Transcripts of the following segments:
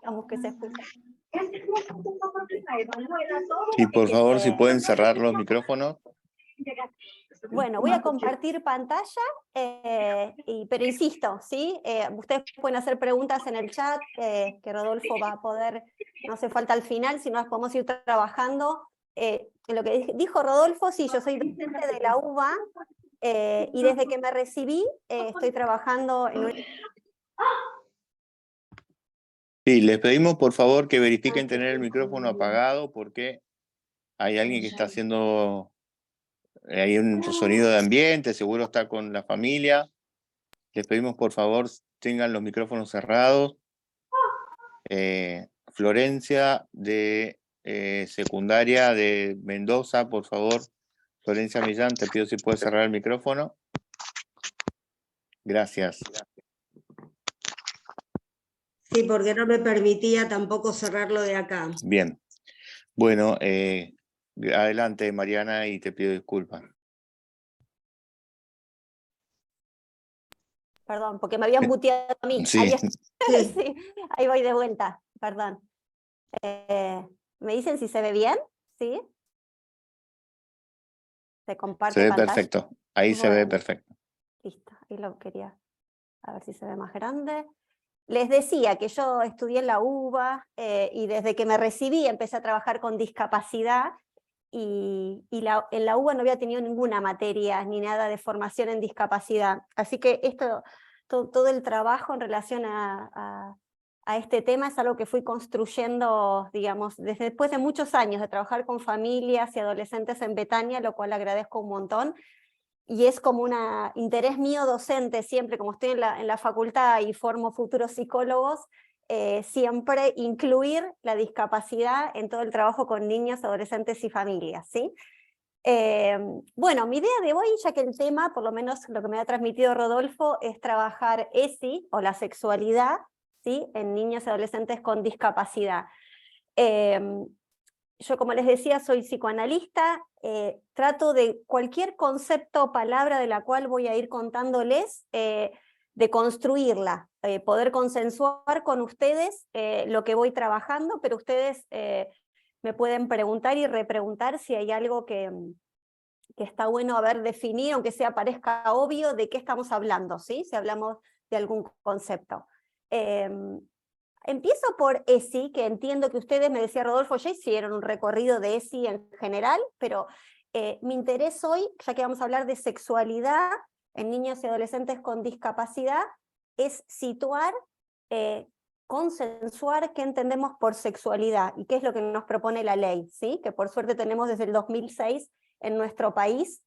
Vamos que se escucha. Sí, por favor, si pueden cerrar los micrófonos. Bueno, voy a compartir pantalla, pero insisto, ¿sí? Ustedes pueden hacer preguntas en el chat, que Rodolfo va a poder, no hace falta al final, si no las podemos ir trabajando. En lo que dijo Rodolfo, sí, yo soy docente de la UBA, y desde que me recibí estoy trabajando en un... Sí, les pedimos por favor que verifiquen tener el micrófono apagado porque hay alguien que está haciendo, hay un sonido de ambiente, seguro está con la familia. Les pedimos por favor tengan los micrófonos cerrados. Florencia de secundaria de Mendoza, por favor. Florencia Millán, te pido si puedes cerrar el micrófono. Gracias. Sí, porque no me permitía tampoco cerrarlo de acá. Bien. Bueno, adelante Mariana y te pido disculpas. Perdón, porque me habían muteado a mí. Sí. Ahí, sí, ahí voy de vuelta, perdón. ¿Me dicen si se ve bien? ¿Sí? ¿Se comparte Se ve pantalla? perfecto. Ahí Bueno, se ve perfecto. Listo, ahí lo quería. A ver si se ve más grande. Les decía que yo estudié en la UBA y desde que me recibí empecé a trabajar con discapacidad y en la UBA no había tenido ninguna materia ni nada de formación en discapacidad. Así que todo el trabajo en relación a este tema es algo que fui construyendo, digamos, después de muchos años de trabajar con familias y adolescentes en Betania, lo cual agradezco un montón. Y es como un interés mío docente siempre, como estoy en la facultad y formo futuros psicólogos, siempre incluir la discapacidad en todo el trabajo con niños, adolescentes y familias, ¿sí? Bueno, mi idea de hoy, ya que el tema, por lo menos lo que me ha transmitido Rodolfo, es trabajar ESI, o la sexualidad, ¿sí? En niños y adolescentes con discapacidad. Yo, como les decía, soy psicoanalista, trato de cualquier concepto o palabra de la cual voy a ir contándoles, de construirla, poder consensuar con ustedes lo que voy trabajando, pero ustedes me pueden preguntar y repreguntar si hay algo que está bueno haber definido, aunque sea parezca obvio, de qué estamos hablando, ¿sí? Si hablamos de algún concepto. Empiezo por ESI, que entiendo que ustedes, me decía Rodolfo, ya hicieron un recorrido de ESI en general, pero mi interés hoy, ya que vamos a hablar de sexualidad en niños y adolescentes con discapacidad, es situar, consensuar qué entendemos por sexualidad y qué es lo que nos propone la ley, ¿sí? Que por suerte tenemos desde el 2006 en nuestro país,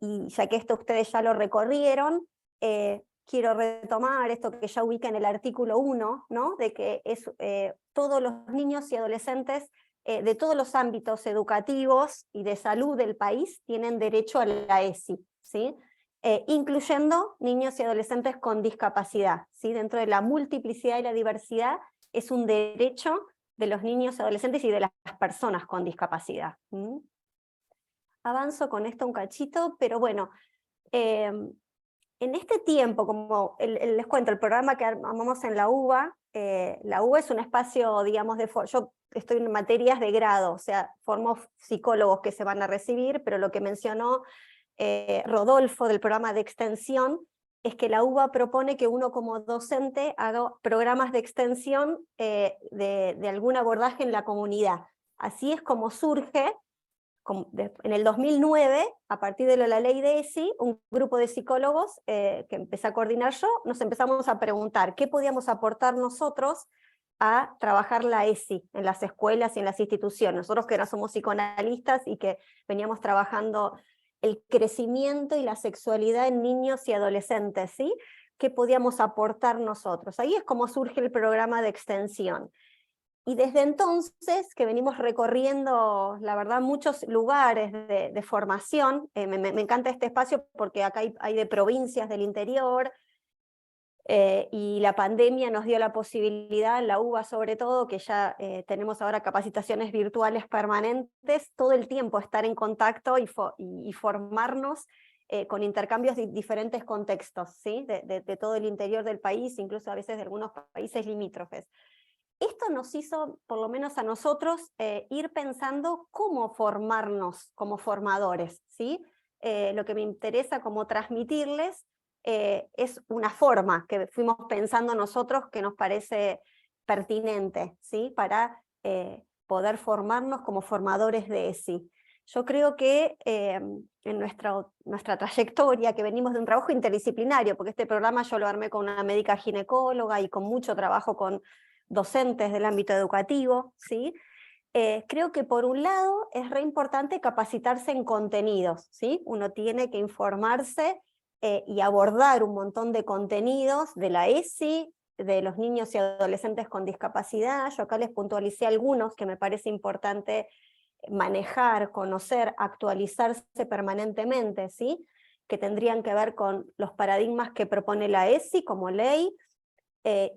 y ya que esto ustedes ya lo recorrieron, quiero retomar esto que ya ubica en el artículo 1, ¿no? De que es, todos los niños y adolescentes de todos los ámbitos educativos y de salud del país tienen derecho a la ESI, ¿sí? Incluyendo niños y adolescentes con discapacidad, ¿sí? Dentro de la multiplicidad y la diversidad es un derecho de los niños, adolescentes y de las personas con discapacidad. Avanzo con esto un cachito, pero bueno, en este tiempo, como les cuento, el programa que armamos en la UBA es un espacio, digamos, yo estoy en materias de grado, o sea, formo psicólogos que se van a recibir, pero lo que mencionó Rodolfo del programa de extensión es que la UBA propone que uno como docente haga programas de extensión de algún abordaje en la comunidad. Así es como surge, en el 2009, a partir de la ley de ESI, un grupo de psicólogos que empecé a coordinar yo, nos empezamos a preguntar qué podíamos aportar nosotros a trabajar la ESI en las escuelas y en las instituciones. Nosotros que no somos psicoanalistas y que veníamos trabajando el crecimiento y la sexualidad en niños y adolescentes, ¿sí? ¿Qué podíamos aportar nosotros? Ahí es como surge el programa de extensión. Y desde entonces, que venimos recorriendo, la verdad, muchos lugares de formación, me encanta este espacio porque acá hay de provincias del interior, y la pandemia nos dio la posibilidad, en la UBA sobre todo, que ya tenemos ahora capacitaciones virtuales permanentes, todo el tiempo estar en contacto y formarnos con intercambios de diferentes contextos, ¿sí? de todo el interior del país, incluso a veces de algunos países limítrofes. esto nos hizo, por lo menos a nosotros, ir pensando cómo formarnos como formadores, ¿sí? Lo que me interesa como transmitirles es una forma que fuimos pensando nosotros que nos parece pertinente, ¿sí? Para poder formarnos como formadores de ESI. Yo creo que en nuestra trayectoria, que venimos de un trabajo interdisciplinario, porque este programa yo lo armé con una médica ginecóloga y con mucho trabajo con docentes del ámbito educativo, ¿sí? Creo que por un lado es re importante capacitarse en contenidos, ¿sí? Uno tiene que informarse y abordar un montón de contenidos de la ESI, de los niños y adolescentes con discapacidad. Yo acá les puntualicé algunos que me parece importante manejar, conocer, actualizarse permanentemente, ¿sí? Que tendrían que ver con los paradigmas que propone la ESI como ley,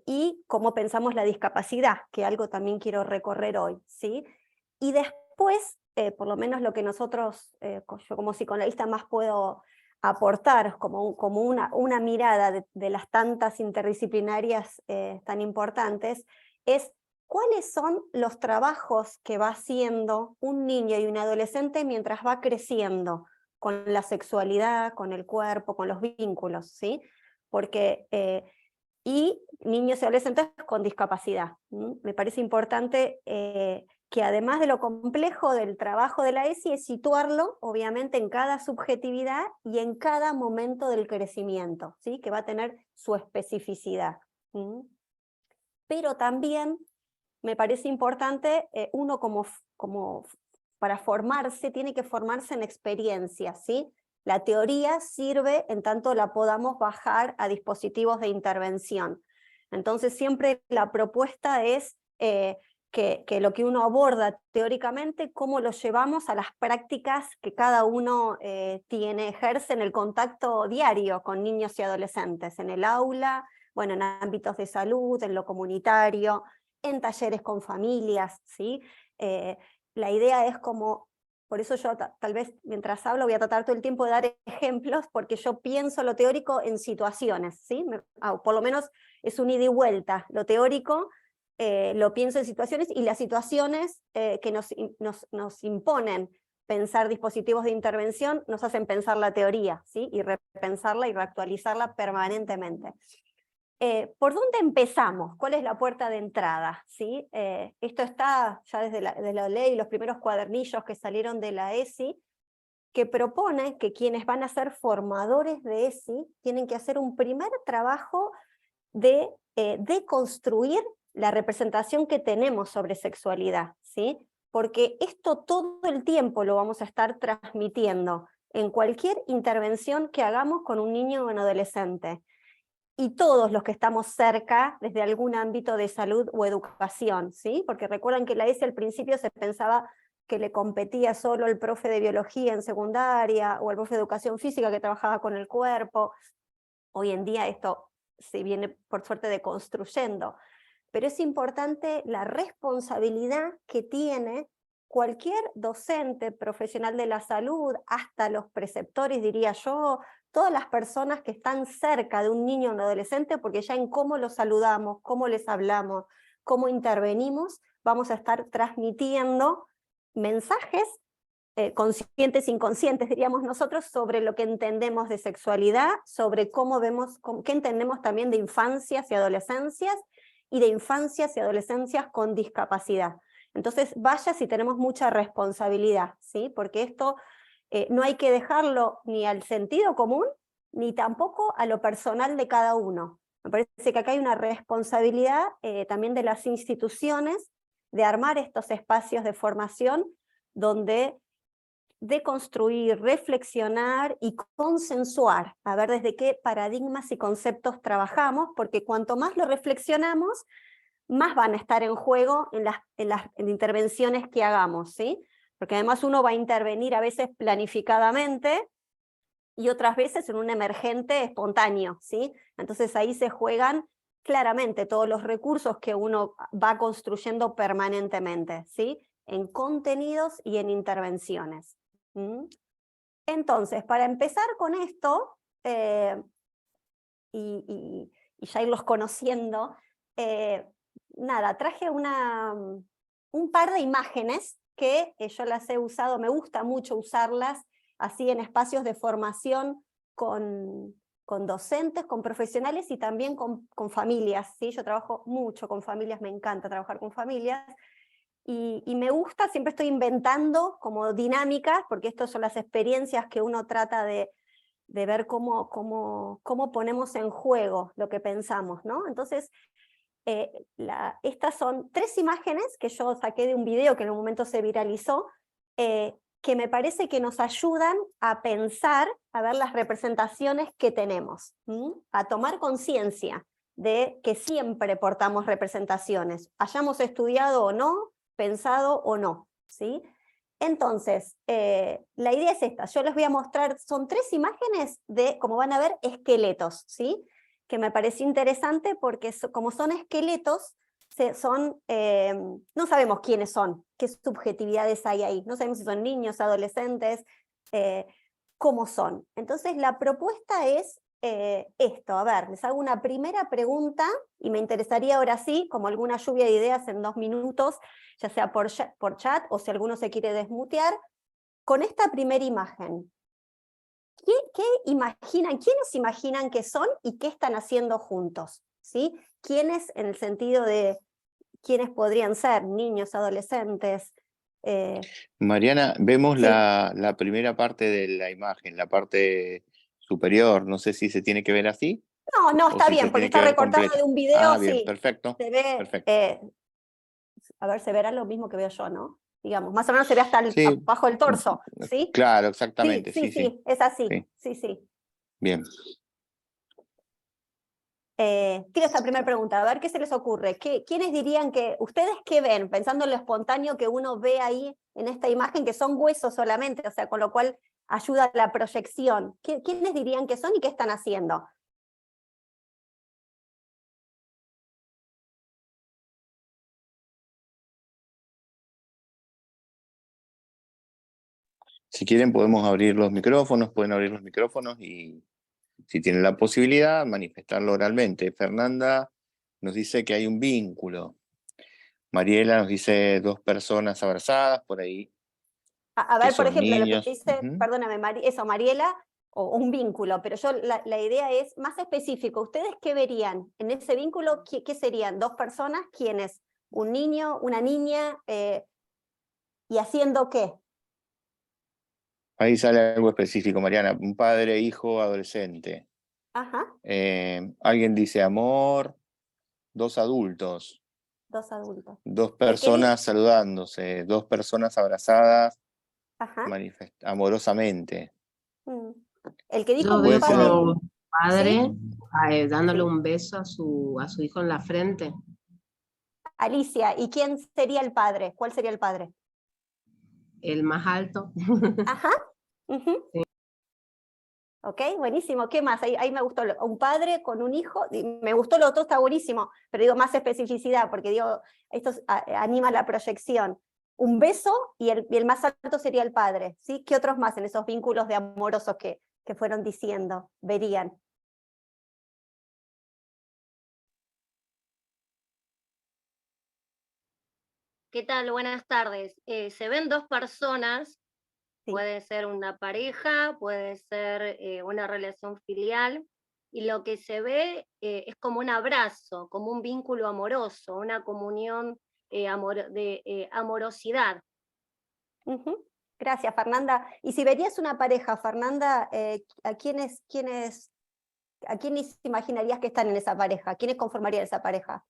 y cómo pensamos la discapacidad, que algo también quiero recorrer hoy, ¿sí? Y después, por lo menos lo que nosotros, yo como psicoanalista más puedo aportar como una mirada de las tantas interdisciplinarias tan importantes, es cuáles son los trabajos que va haciendo un niño y un adolescente mientras va creciendo con la sexualidad, con el cuerpo, con los vínculos, ¿sí? Porque y niños y adolescentes con discapacidad. Me parece importante que además de lo complejo del trabajo de la ESI, es situarlo, obviamente, en cada subjetividad y en cada momento del crecimiento, ¿sí? Que va a tener su especificidad. Pero también me parece importante, uno como para formarse, tiene que formarse en experiencias, ¿sí? La teoría sirve en tanto la podamos bajar a dispositivos de intervención. Entonces siempre la propuesta es que lo que uno aborda teóricamente, cómo lo llevamos a las prácticas que cada uno ejerce en el contacto diario con niños y adolescentes, en el aula, bueno, en ámbitos de salud, en lo comunitario, en talleres con familias, ¿sí? La idea es como, por eso yo tal vez mientras hablo voy a tratar todo el tiempo de dar ejemplos, porque yo pienso lo teórico en situaciones, ¿sí? Por lo menos es un ida y vuelta, lo teórico lo pienso en situaciones, y las situaciones que nos imponen pensar dispositivos de intervención nos hacen pensar la teoría, ¿sí? Y repensarla y reactualizarla permanentemente. ¿Por dónde empezamos? ¿Cuál es la puerta de entrada? ¿Sí? Esto está ya desde la ley, los primeros cuadernillos que salieron de la ESI, que propone que quienes van a ser formadores de ESI tienen que hacer un primer trabajo de deconstruir la representación que tenemos sobre sexualidad, ¿sí? Porque esto todo el tiempo lo vamos a estar transmitiendo en cualquier intervención que hagamos con un niño o un adolescente. Y todos los que estamos cerca desde algún ámbito de salud o educación, ¿sí? Porque recuerdan que la ESI al principio se pensaba que le competía solo el profe de biología en secundaria o el profe de educación física que trabajaba con el cuerpo. Hoy en día esto se viene por suerte deconstruyendo, pero es importante la responsabilidad que tiene cualquier docente, profesional de la salud, hasta los preceptores, diría yo, todas las personas que están cerca de un niño o un adolescente, porque ya en cómo los saludamos, cómo les hablamos, cómo intervenimos, vamos a estar transmitiendo mensajes conscientes, inconscientes, diríamos nosotros, sobre lo que entendemos de sexualidad, sobre cómo vemos, qué entendemos también de infancias y adolescencias, y de infancias y adolescencias con discapacidad. Entonces, vaya si tenemos mucha responsabilidad, ¿sí? Porque esto no hay que dejarlo ni al sentido común, ni tampoco a lo personal de cada uno. Me parece que acá hay una responsabilidad también de las instituciones de armar estos espacios de formación donde deconstruir, reflexionar y consensuar, a ver desde qué paradigmas y conceptos trabajamos, porque cuanto más lo reflexionamos, más van a estar en juego en las intervenciones que hagamos, ¿sí? Porque además uno va a intervenir a veces planificadamente y otras veces en un emergente espontáneo, ¿sí? Entonces ahí se juegan claramente todos los recursos que uno va construyendo permanentemente, ¿sí? En contenidos y en intervenciones. Entonces, para empezar con esto, y ya irlos conociendo, nada, traje un par de imágenes que yo las he usado, me gusta mucho usarlas así en espacios de formación con docentes, con profesionales y también con familias, ¿sí? Yo trabajo mucho con familias, me encanta trabajar con familias, y me gusta, siempre estoy inventando como dinámicas, porque estas son las experiencias que uno trata de ver cómo ponemos en juego lo que pensamos, ¿no? Entonces, estas son 3 imágenes que yo saqué de un video que en un momento se viralizó, que me parece que nos ayudan a pensar, a ver las representaciones que tenemos, a tomar conciencia de que siempre portamos representaciones, hayamos estudiado o no, pensado o no, ¿sí? Entonces, la idea es esta, yo les voy a mostrar, son 3 imágenes de, como van a ver, esqueletos, ¿sí? Que me pareció interesante porque como son esqueletos, no sabemos quiénes son, qué subjetividades hay ahí, no sabemos si son niños, adolescentes, cómo son. Entonces la propuesta es esto, a ver, les hago una primera pregunta y me interesaría ahora sí, como alguna lluvia de ideas en 2 minutos, ya sea por chat o si alguno se quiere desmutear, con esta primera imagen. ¿Qué imaginan, quiénes imaginan que son y qué están haciendo juntos? ¿Sí? ¿Quiénes en el sentido de quiénes podrían ser? Niños, adolescentes. Mariana, vemos Sí. la primera parte de la imagen, la parte superior. No sé si se tiene que ver así No, o está si bien, se porque tiene que está ver recortada completa. de un video, Bien, sí. perfecto. Se ve, Perfecto. a ver, se verá lo mismo que veo yo, ¿no? Digamos, más o menos se ve hasta Sí, abajo del torso, ¿sí? claro, Sí, exactamente. sí, Sí, sí. sí, es así, Sí. sí, sí. Bien. Tiro esta primera pregunta, a ver qué se les ocurre. ¿Quiénes dirían que, ustedes qué ven, pensando en lo espontáneo que uno ve ahí en esta imagen, que son huesos solamente, o sea, con lo cual ayuda a la proyección? ¿Quiénes dirían que son y qué están haciendo? Si quieren podemos abrir los micrófonos, pueden abrir los micrófonos y si tienen la posibilidad, manifestarlo oralmente. Fernanda nos dice que hay un vínculo. Mariela nos dice 2 personas abrazadas por ahí, A que ver, por son ejemplo, lo que niños. dice, perdóname, eso, Mariela, o un vínculo, pero yo la idea es más específico. ¿Ustedes qué verían en ese vínculo? ¿Qué serían? ¿2 personas? ¿Quiénes? ¿Un niño? ¿Una niña? ¿Y haciendo qué? Ahí sale algo específico, Mariana. Un padre, hijo, adolescente. Ajá, Alguien dice amor, 2 adultos, 2 adultos. 2 El que personas saludándose, 2 personas abrazadas Ajá. amorosamente. El que dijo Yo un veo Puede ser. padre, como un padre ¿sí? dándole Sí. un beso a su hijo en la frente. Alicia, ¿y quién sería el padre? ¿Cuál sería el padre? El más alto. Ajá. Ujú. Ok, buenísimo. ¿Qué más? Ahí me gustó. Un padre con un hijo. Me gustó lo otro, está buenísimo. Pero digo más especificidad, porque digo, esto anima la proyección. Un beso y el más alto sería el padre. ¿Sí? ¿Qué otros más en esos vínculos de amorosos que fueron diciendo? Verían. ¿Qué tal? Buenas tardes. Se ven 2 personas, Sí. puede ser una pareja, puede ser una relación filial, y lo que se ve es como un abrazo, como un vínculo amoroso, una comunión de amorosidad. Ujú. Gracias, Fernanda. Y si verías una pareja, Fernanda, ¿a quiénes imaginarías que están en esa pareja? ¿Quiénes conformarían esa pareja?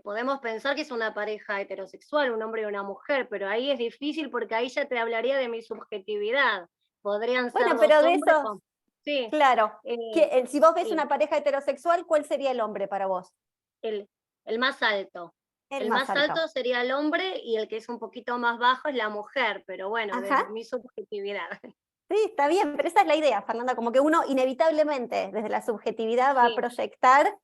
Podemos pensar que es una pareja heterosexual, un hombre y una mujer, pero ahí es difícil porque ahí ya te hablaría de mi subjetividad. Podrían ser Bueno, 2 pero de hombres eso, con... Sí, claro. Si vos ves y una pareja heterosexual, ¿cuál sería el hombre para vos? el, el más alto. El El más más alto. alto sería el hombre y el que es un poquito más bajo es la mujer, pero bueno, Ajá. de mi subjetividad. Sí, está bien, pero esa es la idea, Fernanda, como que uno inevitablemente desde la subjetividad va a Sí. proyectar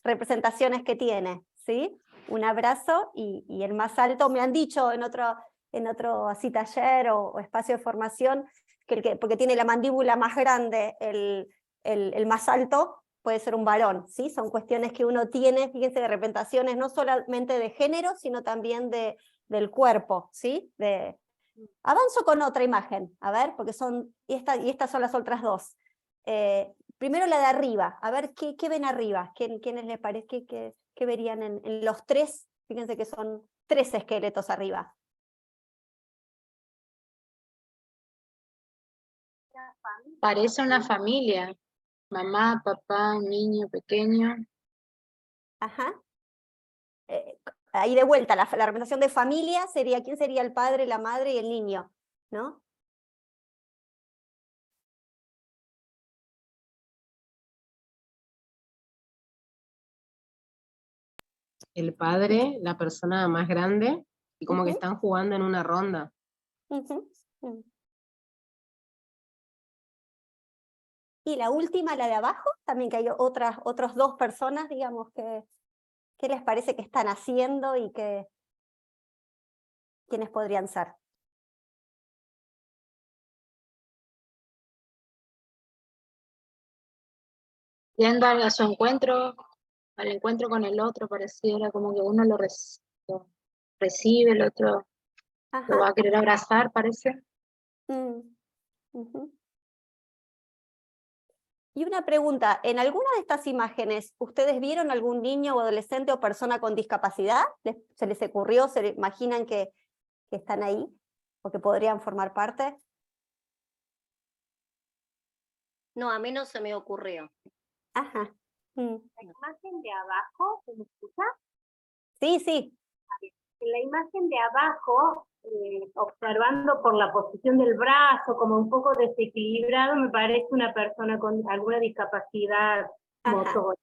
representaciones que tiene, ¿sí? Un abrazo y el más alto, me han dicho en otro así taller o espacio de formación, porque tiene la mandíbula más grande el más alto, puede ser un varón, ¿sí? Son cuestiones que uno tiene, fíjense, de representaciones no solamente de género, sino también del cuerpo, ¿sí? Avanzo con otra imagen, a ver, porque y estas son las otras dos. Primero la de arriba, a ver qué ven arriba, quiénes les parece, qué verían en los tres, fíjense que son 3 esqueletos arriba. Parece una familia. Mamá, papá, un niño pequeño. Ajá. Ahí de vuelta, la representación de familia sería, ¿quién sería el padre, la madre y el niño? ¿No? El padre, la persona más grande, y como que Ujú. están jugando en una ronda. Ujú. Y la última, la de abajo, también que hay otras 2 personas, digamos, ¿qué les parece que están haciendo y quiénes podrían ser? Yendo a su encuentro, al encuentro con el otro, pareciera como que uno lo recibe, el otro Ajá. lo va a querer abrazar, parece. Ujú. Y una pregunta, ¿en alguna de estas imágenes ustedes vieron algún niño o adolescente o persona con discapacidad? ¿Se les ocurrió, se imaginan que están ahí o que podrían formar parte? No, a mí no se me ocurrió. Ajá. La imagen de abajo, ¿se me escucha? Sí, sí. En la imagen de abajo, observando por la posición del brazo, como un poco desequilibrado, me parece una persona con alguna discapacidad Ajá. motora.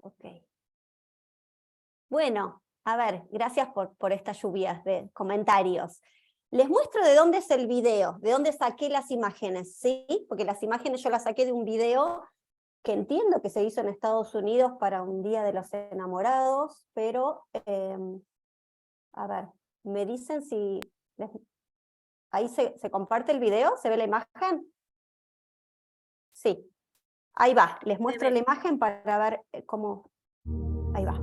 Ok. Bueno, a ver, gracias por estas lluvias de comentarios. Les muestro de dónde es el video, de dónde saqué las imágenes, ¿sí? Porque las imágenes yo las saqué de un video que entiendo que se hizo en Estados Unidos para un Día de los Enamorados, pero, a ver, me dicen si... ¿Ahí se comparte el video? ¿Se ve la imagen? Sí. Ahí va, les muestro la imagen para ver cómo... Ahí va.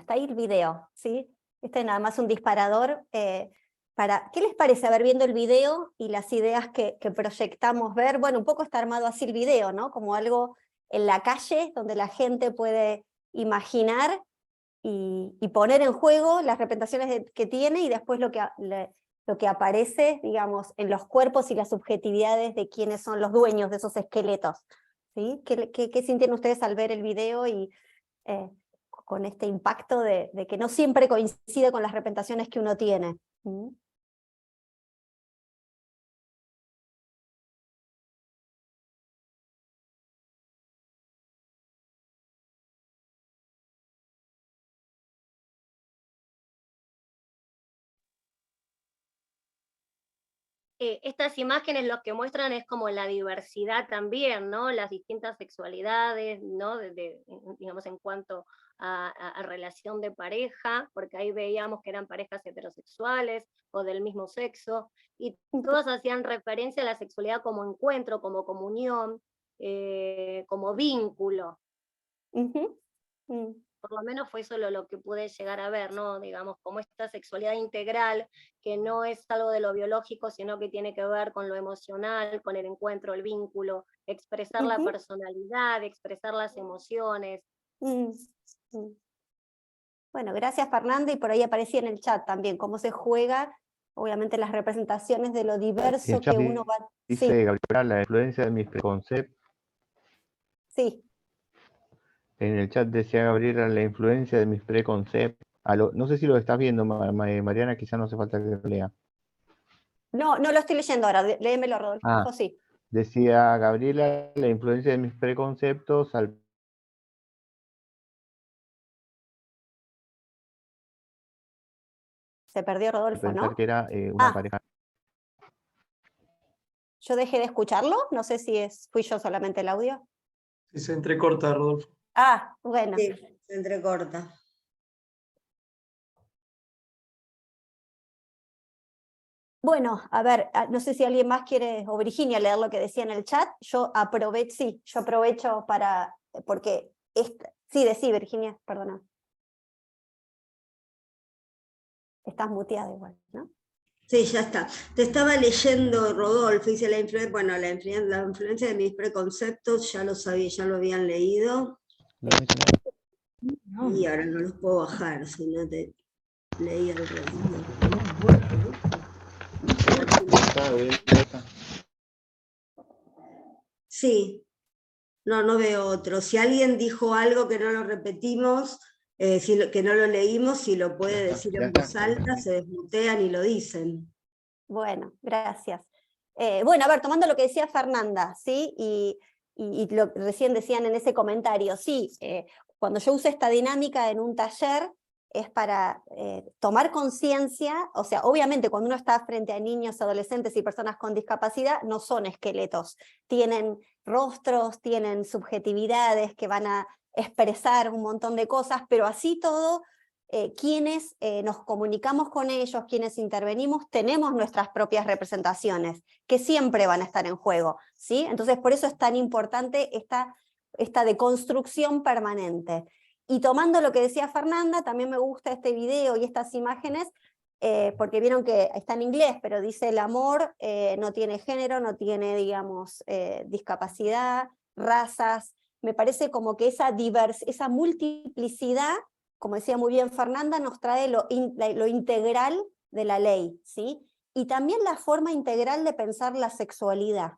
está ahí el video, ¿sí? Este es nada más un disparador ¿qué les parece? A ver, viendo el video y las ideas que proyectamos ver, bueno, un poco está armado así el video, ¿no? Como algo en la calle, donde la gente puede imaginar y poner en juego las representaciones que tiene, y después lo que aparece, digamos, en los cuerpos y las subjetividades de quienes son los dueños de esos esqueletos, ¿sí? ¿Qué sintieron ustedes al ver el video y con este impacto de que no siempre coincide con las representaciones que uno tiene? ¿Mm? Estas imágenes lo que muestran es como la diversidad también, ¿no? Las distintas sexualidades, ¿no? Digamos, en cuanto a relación de pareja, porque ahí veíamos que eran parejas heterosexuales o del mismo sexo, y todas hacían referencia a la sexualidad como encuentro, como comunión, como vínculo. Uh-huh. Mm. Por lo menos fue solo lo que pude llegar a ver, ¿no? Digamos, como esta sexualidad integral, que no es algo de lo biológico, sino que tiene que ver con lo emocional, con el encuentro, el vínculo, expresar la personalidad, expresar las emociones. Bueno, gracias Fernanda, y por ahí aparecía en el chat también cómo se juega, obviamente, las representaciones de lo diverso que uno va... Dice Sí, Gabriela, la influencia de mis preconceptos. sí. En el chat decía Gabriela, la influencia de mis preconceptos. No sé si lo estás viendo, Mariana, quizá no hace falta que lo lea. No, no lo estoy leyendo ahora, léemelo, Rodolfo, sí. Decía Gabriela, la influencia de mis preconceptos al... Se perdió Rodolfo, pensar ¿no? que era una pareja. Yo dejé de escucharlo, no sé si fui yo solamente el audio. Sí, se entrecorta, Rodolfo. Bueno. Sí, se entrecorta. Bueno, a ver, no sé si alguien más quiere, o Virginia, leer lo que decía en el chat. Yo aprovecho para, porque, sí, decí, Virginia, perdona. Estás muteada igual, ¿no? Sí, ya está. Te estaba leyendo, Rodolfo, dice la influencia de mis preconceptos, ya lo sabía, ya lo habían leído. Y ahora no los puedo bajar, si no te leí el resto. Sí, no veo otro. Si alguien dijo algo que no lo repetimos, que no lo leímos, si lo puede decir en voz alta, se desmutean y lo dicen. Bueno, gracias. Bueno, a ver, tomando lo que decía Fernanda, ¿sí? Y lo que recién decían en ese comentario, sí, cuando yo uso esta dinámica en un taller es para tomar conciencia, o sea, obviamente cuando uno está frente a niños, adolescentes y personas con discapacidad, no son esqueletos, tienen rostros, tienen subjetividades que van a expresar un montón de cosas, pero así todo, quienes nos comunicamos con ellos, quienes intervenimos, tenemos nuestras propias representaciones, que siempre van a estar en juego, ¿sí? Entonces por eso es tan importante esta deconstrucción permanente. Y tomando lo que decía Fernanda, también me gusta este video y estas imágenes, porque vieron que está en inglés, pero dice el amor no tiene género, no tiene, digamos, discapacidad, razas. Me parece como que esa multiplicidad, como decía muy bien Fernanda, nos trae lo integral de la ley, ¿sí? Y también la forma integral de pensar la sexualidad,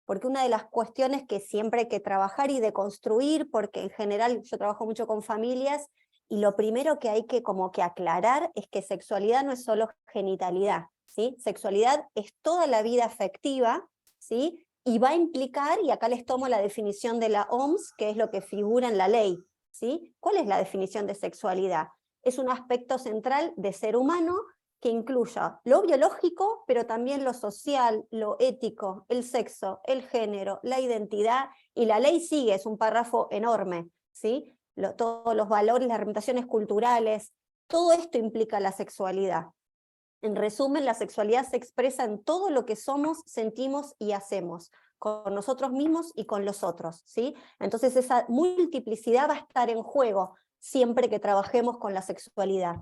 porque una de las cuestiones que siempre hay que trabajar y deconstruir, porque en general yo trabajo mucho con familias, y lo primero que hay que como que aclarar es que sexualidad no es solo genitalidad, ¿sí? Sexualidad es toda la vida afectiva, ¿sí? Y va a implicar, y acá les tomo la definición de la OMS, que es lo que figura en la ley, ¿sí? ¿Cuál es la definición de sexualidad? Es un aspecto central de ser humano que incluya lo biológico, pero también lo social, lo ético, el sexo, el género, la identidad, y la ley sigue, es un párrafo enorme, ¿sí? Todos los valores, las representaciones culturales, todo esto implica la sexualidad. En resumen, la sexualidad se expresa en todo lo que somos, sentimos y hacemos, con nosotros mismos y con los otros, ¿sí? Entonces esa multiplicidad va a estar en juego, siempre que trabajemos con la sexualidad.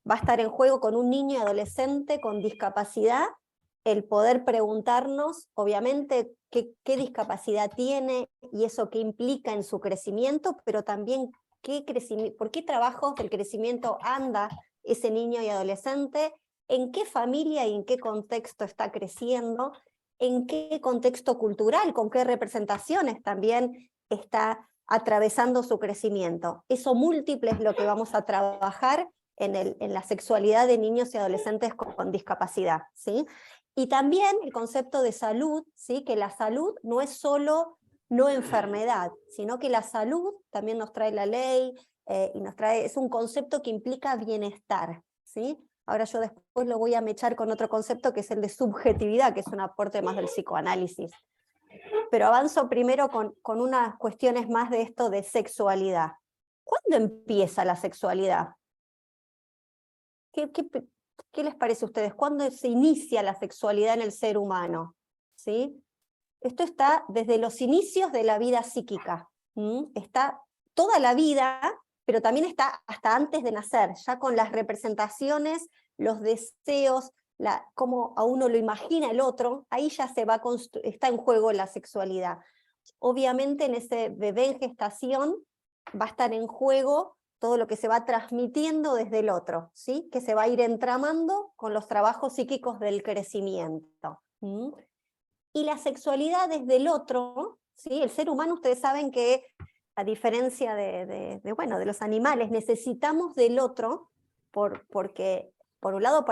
Va a estar en juego con un niño y adolescente con discapacidad, el poder preguntarnos, obviamente, qué discapacidad tiene y eso qué implica en su crecimiento, pero también por qué trabajos del crecimiento anda ese niño y adolescente, en qué familia y en qué contexto está creciendo, en qué contexto cultural, con qué representaciones también está atravesando su crecimiento. Eso múltiple es lo que vamos a trabajar en la sexualidad de niños y adolescentes con discapacidad, ¿sí? Y también el concepto de salud, ¿sí? Que la salud no es solo no enfermedad, sino que la salud también nos trae la ley, y es un concepto que implica bienestar, ¿sí? Ahora yo después lo voy a mechar con otro concepto que es el de subjetividad, que es un aporte más del psicoanálisis. Pero avanzo primero con unas cuestiones más de esto de sexualidad. ¿Cuándo empieza la sexualidad? ¿Qué les parece a ustedes? ¿Cuándo se inicia la sexualidad en el ser humano? ¿Sí? Esto está desde los inicios de la vida psíquica. Está toda la vida, pero también está hasta antes de nacer, ya con las representaciones, los deseos, cómo a uno lo imagina el otro, ahí ya está en juego la sexualidad. Obviamente en ese bebé en gestación va a estar en juego todo lo que se va transmitiendo desde el otro, ¿sí? Que se va a ir entramando con los trabajos psíquicos del crecimiento. Y la sexualidad desde el otro, ¿sí? El ser humano, ustedes saben que, a diferencia de los animales, necesitamos del otro porque, por un lado,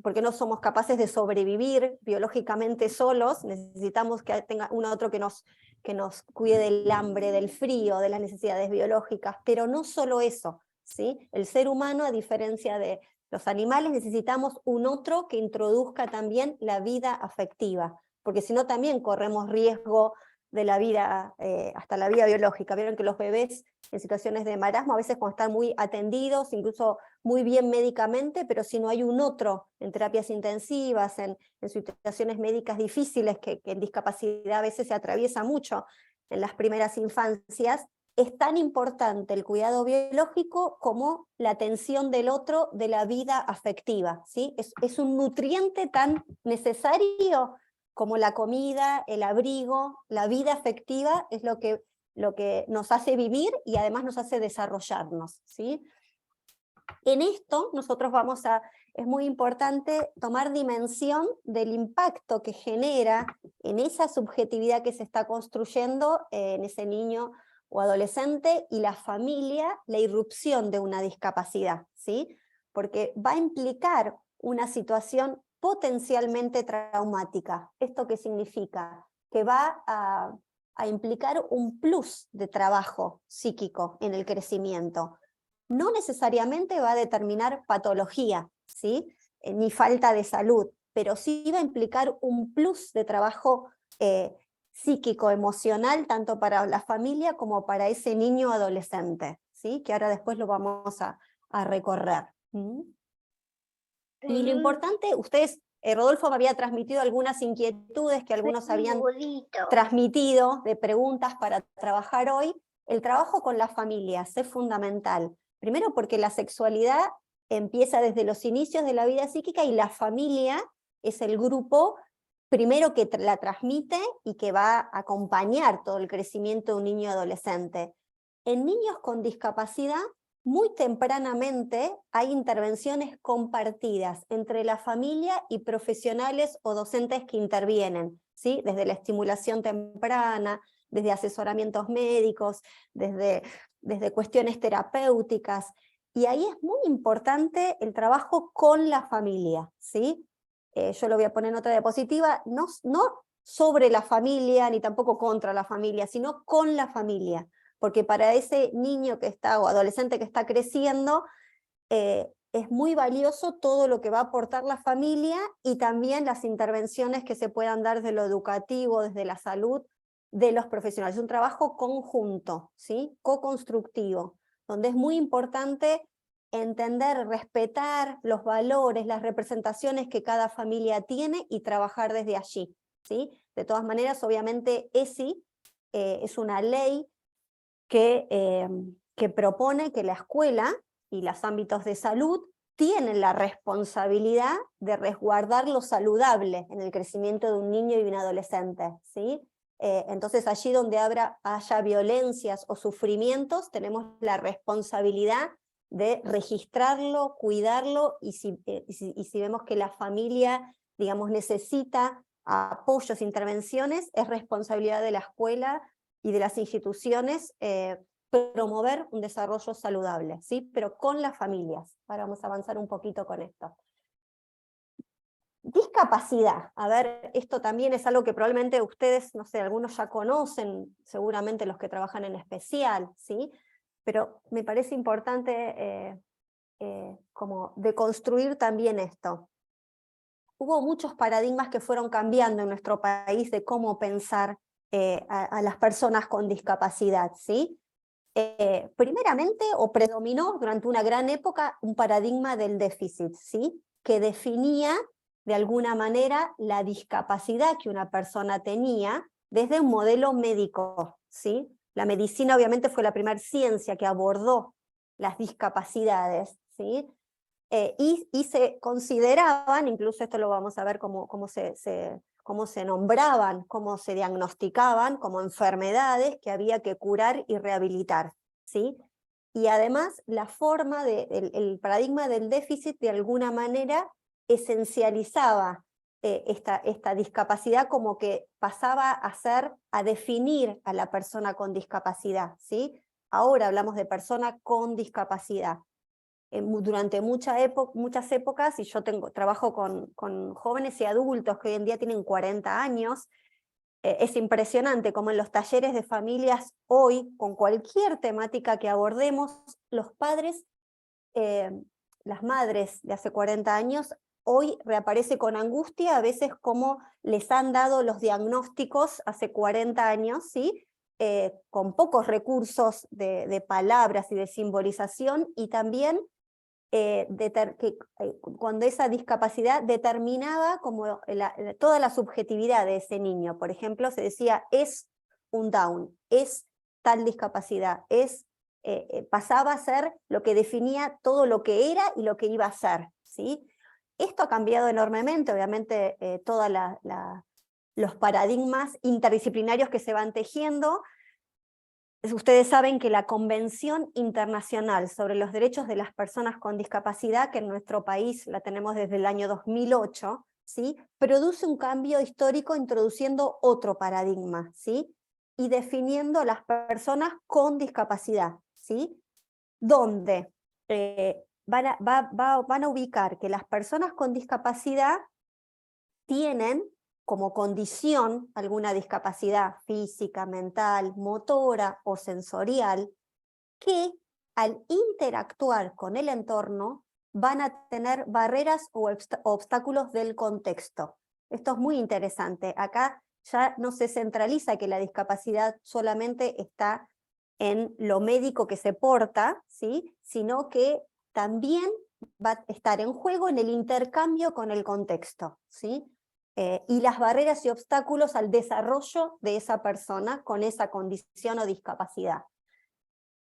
porque no somos capaces de sobrevivir biológicamente solos, necesitamos que tenga uno otro que nos cuide del hambre, del frío, de las necesidades biológicas, pero no solo eso, ¿sí? El ser humano, a diferencia de los animales, necesitamos un otro que introduzca también la vida afectiva, porque si no también corremos riesgo de la vida, hasta la vida biológica. Vieron que los bebés en situaciones de marasmo, a veces cuando están muy atendidos, incluso muy bien médicamente, pero si no hay un otro en terapias intensivas, en situaciones médicas difíciles, que en discapacidad a veces se atraviesa mucho en las primeras infancias, es tan importante el cuidado biológico como la atención del otro, de la vida afectiva, ¿sí? Es un nutriente tan necesario como la comida, el abrigo, la vida afectiva, es lo que nos hace vivir y además nos hace desarrollarnos, ¿sí? En esto nosotros es muy importante tomar dimensión del impacto que genera en esa subjetividad que se está construyendo en ese niño o adolescente y la familia, la irrupción de una discapacidad, ¿sí? Porque va a implicar una situación potencialmente traumática. ¿Esto qué significa? Que va a implicar un plus de trabajo psíquico en el crecimiento. No necesariamente va a determinar patología, ¿sí? Ni falta de salud, pero sí va a implicar un plus de trabajo psíquico, emocional, tanto para la familia como para ese niño adolescente, ¿sí? Que ahora después lo vamos a recorrer. Y lo importante, ustedes, Rodolfo me había transmitido algunas inquietudes que algunos habían transmitido de preguntas para trabajar hoy. El trabajo con las familias es fundamental. Primero porque la sexualidad empieza desde los inicios de la vida psíquica y la familia es el grupo primero que la transmite y que va a acompañar todo el crecimiento de un niño adolescente. En niños con discapacidad, muy tempranamente hay intervenciones compartidas entre la familia y profesionales o docentes que intervienen, ¿sí? Desde la estimulación temprana, desde asesoramientos médicos, desde cuestiones terapéuticas, y ahí es muy importante el trabajo con la familia, ¿sí? Yo lo voy a poner en otra diapositiva, no sobre la familia, ni tampoco contra la familia, sino con la familia, porque para ese niño que está, o adolescente que está creciendo, es muy valioso todo lo que va a aportar la familia, y también las intervenciones que se puedan dar desde lo educativo, desde la salud, de los profesionales. Es un trabajo conjunto, ¿sí? Co-constructivo, donde es muy importante entender, respetar los valores, las representaciones que cada familia tiene y trabajar desde allí, ¿sí? De todas maneras, obviamente, ESI es una ley que que propone que la escuela y los ámbitos de salud tienen la responsabilidad de resguardar lo saludable en el crecimiento de un niño y de un adolescente, ¿sí? Entonces allí donde haya violencias o sufrimientos, tenemos la responsabilidad de registrarlo, cuidarlo, y si vemos que la familia, digamos, necesita apoyos, intervenciones, es responsabilidad de la escuela y de las instituciones promover un desarrollo saludable, ¿sí? Pero con las familias. Ahora vamos a avanzar un poquito con esto. Discapacidad. A ver, esto también es algo que probablemente ustedes, no sé, algunos ya conocen, seguramente los que trabajan en especial, ¿sí? Pero me parece importante como deconstruir también esto. Hubo muchos paradigmas que fueron cambiando en nuestro país de cómo pensar a las personas con discapacidad, ¿sí? Primeramente, o predominó durante una gran época, un paradigma del déficit, ¿sí? Que definía de alguna manera la discapacidad que una persona tenía desde un modelo médico, ¿sí? La medicina obviamente fue la primera ciencia que abordó las discapacidades, ¿sí? Y se consideraban, incluso esto lo vamos a ver cómo se nombraban, cómo se diagnosticaban como enfermedades que había que curar y rehabilitar, ¿sí? Y además la forma el paradigma del déficit de alguna manera esencializaba esta discapacidad, como que pasaba a definir a la persona con discapacidad, ¿sí? Ahora hablamos de persona con discapacidad. Durante muchas épocas, y yo trabajo con jóvenes y adultos que hoy en día tienen 40 años, es impresionante como en los talleres de familias hoy, con cualquier temática que abordemos, los padres, las madres de hace 40 años, hoy reaparece con angustia, a veces como les han dado los diagnósticos hace 40 años, ¿sí? Con pocos recursos de palabras y de simbolización, y también cuando esa discapacidad determinaba como toda la subjetividad de ese niño. Por ejemplo, se decía, es un Down, es tal discapacidad, pasaba a ser lo que definía todo lo que era y lo que iba a ser, ¿sí? Esto ha cambiado enormemente, obviamente todos los paradigmas interdisciplinarios que se van tejiendo. Ustedes saben que la Convención Internacional sobre los Derechos de las Personas con Discapacidad, que en nuestro país la tenemos desde el año 2008, ¿sí? Produce un cambio histórico introduciendo otro paradigma, ¿sí? Y definiendo a las personas con discapacidad, ¿sí? Donde van a ubicar que las personas con discapacidad tienen como condición alguna discapacidad física, mental, motora o sensorial, que al interactuar con el entorno van a tener barreras o obstáculos del contexto. Esto es muy interesante. Acá ya no se centraliza que la discapacidad solamente está en lo médico que se porta, ¿sí? Sino que también va a estar en juego en el intercambio con el contexto, ¿sí? Y las barreras y obstáculos al desarrollo de esa persona con esa condición o discapacidad.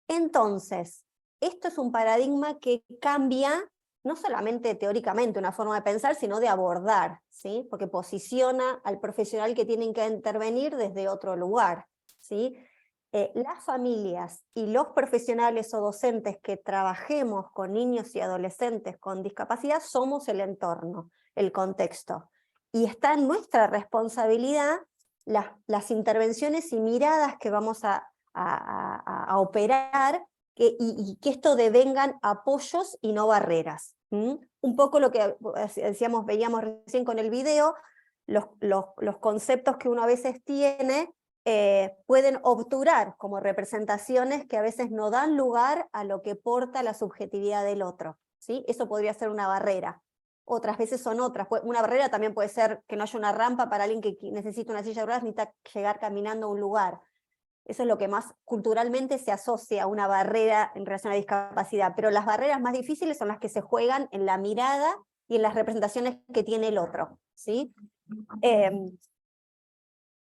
Entonces, esto es un paradigma que cambia no solamente teóricamente una forma de pensar, sino de abordar, ¿sí? Porque posiciona al profesional que tienen que intervenir desde otro lugar, ¿sí? Las familias y los profesionales o docentes que trabajemos con niños y adolescentes con discapacidad somos el entorno, el contexto. Y está en nuestra responsabilidad las intervenciones y miradas que vamos a operar, y que esto devengan apoyos y no barreras. Un poco lo que veíamos recién con el video, los conceptos que uno a veces tiene pueden obturar como representaciones que a veces no dan lugar a lo que porta la subjetividad del otro, ¿sí? Eso podría ser una barrera. Otras veces son otras. Una barrera también puede ser que no haya una rampa para alguien que necesita una silla de ruedas, necesita llegar caminando a un lugar. Eso es lo que más culturalmente se asocia a una barrera en relación a la discapacidad, pero las barreras más difíciles son las que se juegan en la mirada y en las representaciones que tiene el otro, ¿sí?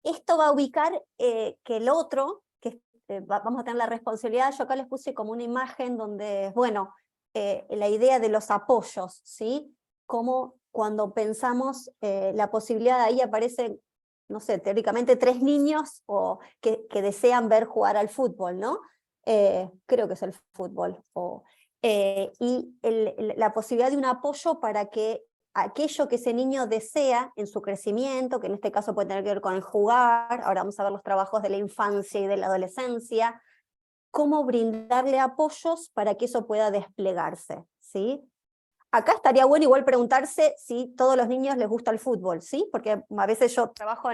Esto va a ubicar que el otro, que vamos a tener la responsabilidad, yo acá les puse como una imagen donde, bueno, la idea de los apoyos, ¿sí? Como cuando pensamos la posibilidad, ahí aparecen, no sé, teóricamente 3 niños que desean ver jugar al fútbol, ¿no? Creo que es el fútbol. Y la posibilidad de un apoyo para que aquello que ese niño desea en su crecimiento, que en este caso puede tener que ver con el jugar, ahora vamos a ver los trabajos de la infancia y de la adolescencia, cómo brindarle apoyos para que eso pueda desplegarse, ¿sí? Acá estaría bueno igual preguntarse si todos los niños les gusta el fútbol, ¿sí? Porque a veces yo trabajo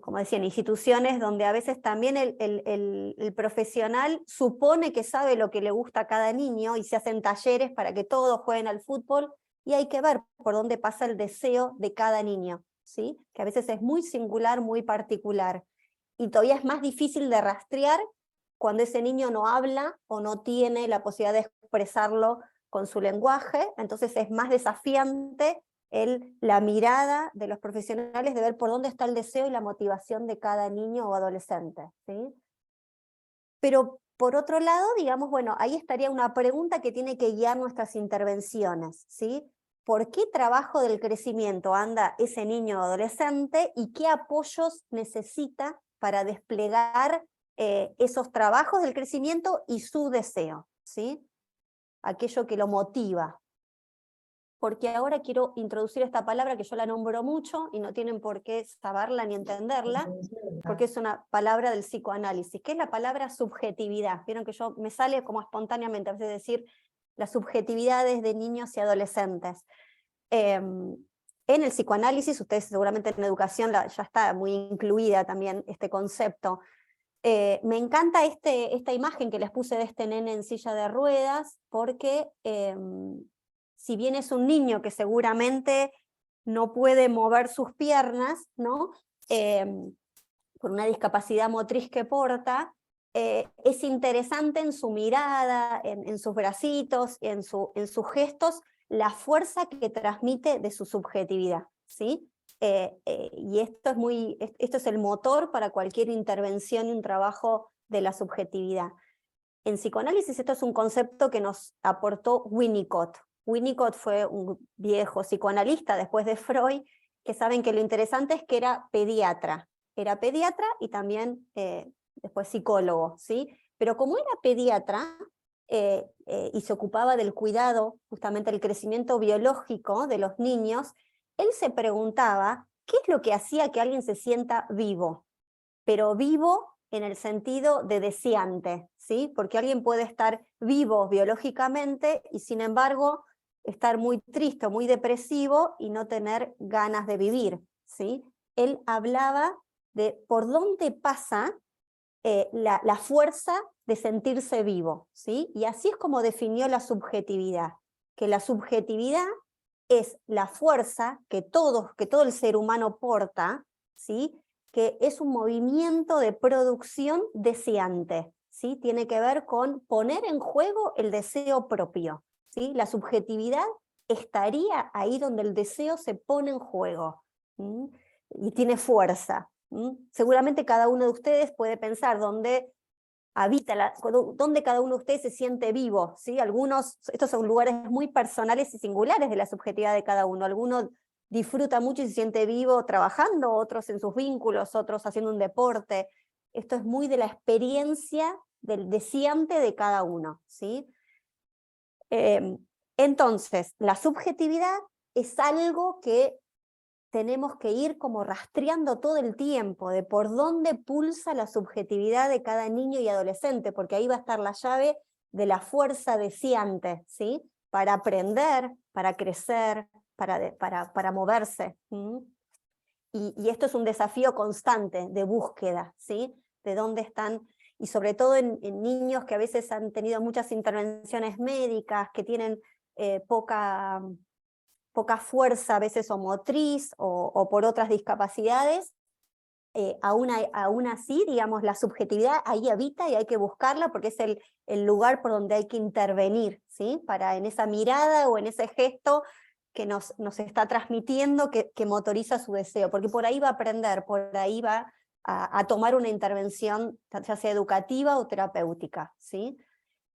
como decía, en instituciones donde a veces también el profesional supone que sabe lo que le gusta a cada niño y se hacen talleres para que todos jueguen al fútbol, y hay que ver por dónde pasa el deseo de cada niño, ¿sí? Que a veces es muy singular, muy particular, y todavía es más difícil de rastrear cuando ese niño no habla o no tiene la posibilidad de expresarlo con su lenguaje. Entonces es más desafiante la mirada de los profesionales de ver por dónde está el deseo y la motivación de cada niño o adolescente, ¿sí? Pero por otro lado, digamos, bueno, ahí estaría una pregunta que tiene que guiar nuestras intervenciones, ¿sí? ¿Por qué trabajo del crecimiento anda ese niño o adolescente y qué apoyos necesita para desplegar esos trabajos del crecimiento y su deseo, ¿sí? Aquello que lo motiva? Porque ahora quiero introducir esta palabra que yo la nombro mucho y no tienen por qué saberla ni entenderla, porque es una palabra del psicoanálisis, que es la palabra subjetividad. Vieron que me sale como espontáneamente, a veces decir las subjetividades de niños y adolescentes. En el psicoanálisis, ustedes seguramente en educación ya está muy incluida también este concepto. Me encanta esta imagen que les puse de este nene en silla de ruedas, porque si bien es un niño que seguramente no puede mover sus piernas, ¿no? Por una discapacidad motriz que porta, es interesante en su mirada, en sus bracitos, en sus gestos, la fuerza que transmite de su subjetividad, ¿sí? Y esto es el motor para cualquier intervención y un trabajo de la subjetividad. En psicoanálisis esto es un concepto que nos aportó Winnicott. Winnicott fue un viejo psicoanalista después de Freud, que saben que lo interesante es que era pediatra y también después psicólogo, ¿sí? Pero como era pediatra y se ocupaba del cuidado, justamente del crecimiento biológico de los niños, él se preguntaba qué es lo que hacía que alguien se sienta vivo, pero vivo en el sentido de deseante, ¿sí? Porque alguien puede estar vivo biológicamente y sin embargo estar muy triste, muy depresivo y no tener ganas de vivir, ¿sí? Él hablaba de por dónde pasa la fuerza de sentirse vivo, ¿sí? Y así es como definió la subjetividad, que la subjetividad es la fuerza que todo el ser humano porta, ¿sí? Que es un movimiento de producción deseante, ¿sí? Tiene que ver con poner en juego el deseo propio, ¿sí? La subjetividad estaría ahí donde el deseo se pone en juego, ¿sí? Y tiene fuerza. Seguramente cada uno de ustedes puede pensar dónde habita, dónde cada uno de ustedes se siente vivo, ¿sí? Estos son lugares muy personales y singulares de la subjetividad de cada uno. Algunos disfruta mucho y se siente vivo trabajando, otros en sus vínculos, otros haciendo un deporte. Esto es muy de la experiencia del deseante de cada uno, ¿sí? Entonces, la subjetividad es algo que tenemos que ir como rastreando todo el tiempo, de por dónde pulsa la subjetividad de cada niño y adolescente, porque ahí va a estar la llave de la fuerza deseante, ¿sí? Para aprender, para crecer, para moverse. Y esto es un desafío constante de búsqueda, ¿sí? De dónde están, y sobre todo en niños que a veces han tenido muchas intervenciones médicas, que tienen poca fuerza a veces o motriz o por otras discapacidades, aún así, digamos, la subjetividad ahí habita y hay que buscarla porque es el lugar por donde hay que intervenir, ¿sí? Para en esa mirada o en ese gesto que nos está transmitiendo, que motoriza su deseo, porque por ahí va a aprender, por ahí va a tomar una intervención, ya sea educativa o terapéutica, ¿sí?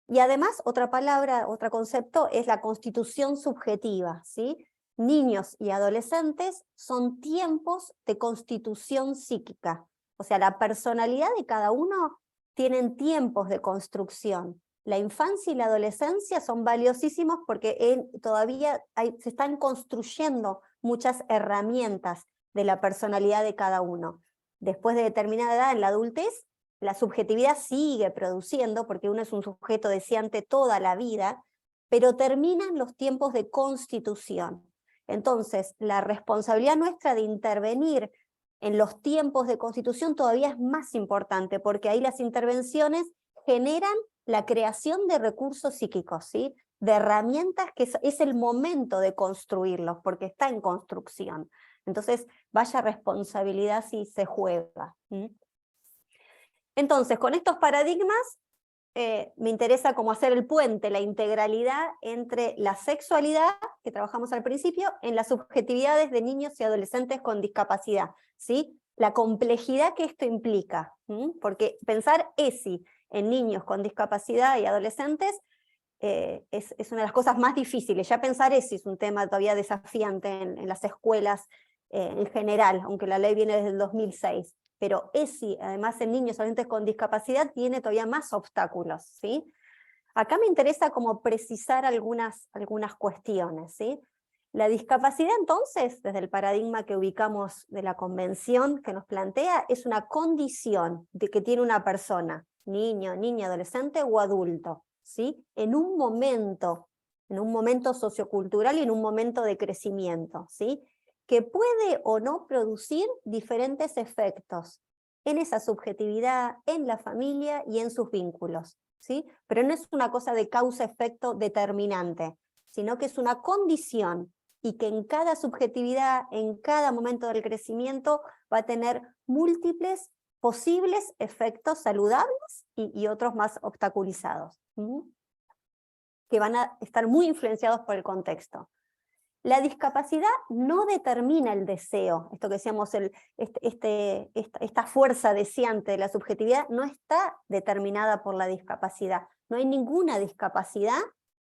Y además, otra palabra, otro concepto es la constitución subjetiva, ¿sí? Niños y adolescentes son tiempos de constitución psíquica, o sea, la personalidad de cada uno tienen tiempos de construcción. La infancia y la adolescencia son valiosísimos porque todavía se están construyendo muchas herramientas de la personalidad de cada uno. Después de determinada edad, en la adultez, la subjetividad sigue produciendo, porque uno es un sujeto deseante toda la vida, pero terminan los tiempos de constitución. Entonces, la responsabilidad nuestra de intervenir en los tiempos de constitución todavía es más importante, porque ahí las intervenciones generan la creación de recursos psíquicos, ¿sí? De herramientas que es el momento de construirlos, porque está en construcción. Entonces, vaya responsabilidad si se juega. Entonces, con estos paradigmas, me interesa como hacer el puente, la integralidad entre la sexualidad, que trabajamos al principio, en las subjetividades de niños y adolescentes con discapacidad, ¿sí? La complejidad que esto implica, porque pensar ESI en niños con discapacidad y adolescentes es una de las cosas más difíciles. Ya pensar ESI es un tema todavía desafiante en las escuelas en general, aunque la ley viene desde el 2006. Pero ESI, además en niños y adolescentes con discapacidad, tiene todavía más obstáculos, ¿sí? Acá me interesa como precisar algunas cuestiones, ¿sí? La discapacidad, entonces, desde el paradigma que ubicamos de la convención que nos plantea, es una condición de que tiene una persona, niño, niña, adolescente o adulto, ¿sí? En un momento sociocultural y en un momento de crecimiento, ¿sí? Que puede o no producir diferentes efectos en esa subjetividad, en la familia y en sus vínculos, ¿sí? Pero no es una cosa de causa-efecto determinante, sino que es una condición y que en cada subjetividad, en cada momento del crecimiento, va a tener múltiples posibles efectos saludables y otros más obstaculizados, que van a estar muy influenciados por el contexto. La discapacidad no determina el deseo, esto que decíamos, esta fuerza deseante de la subjetividad no está determinada por la discapacidad. No hay ninguna discapacidad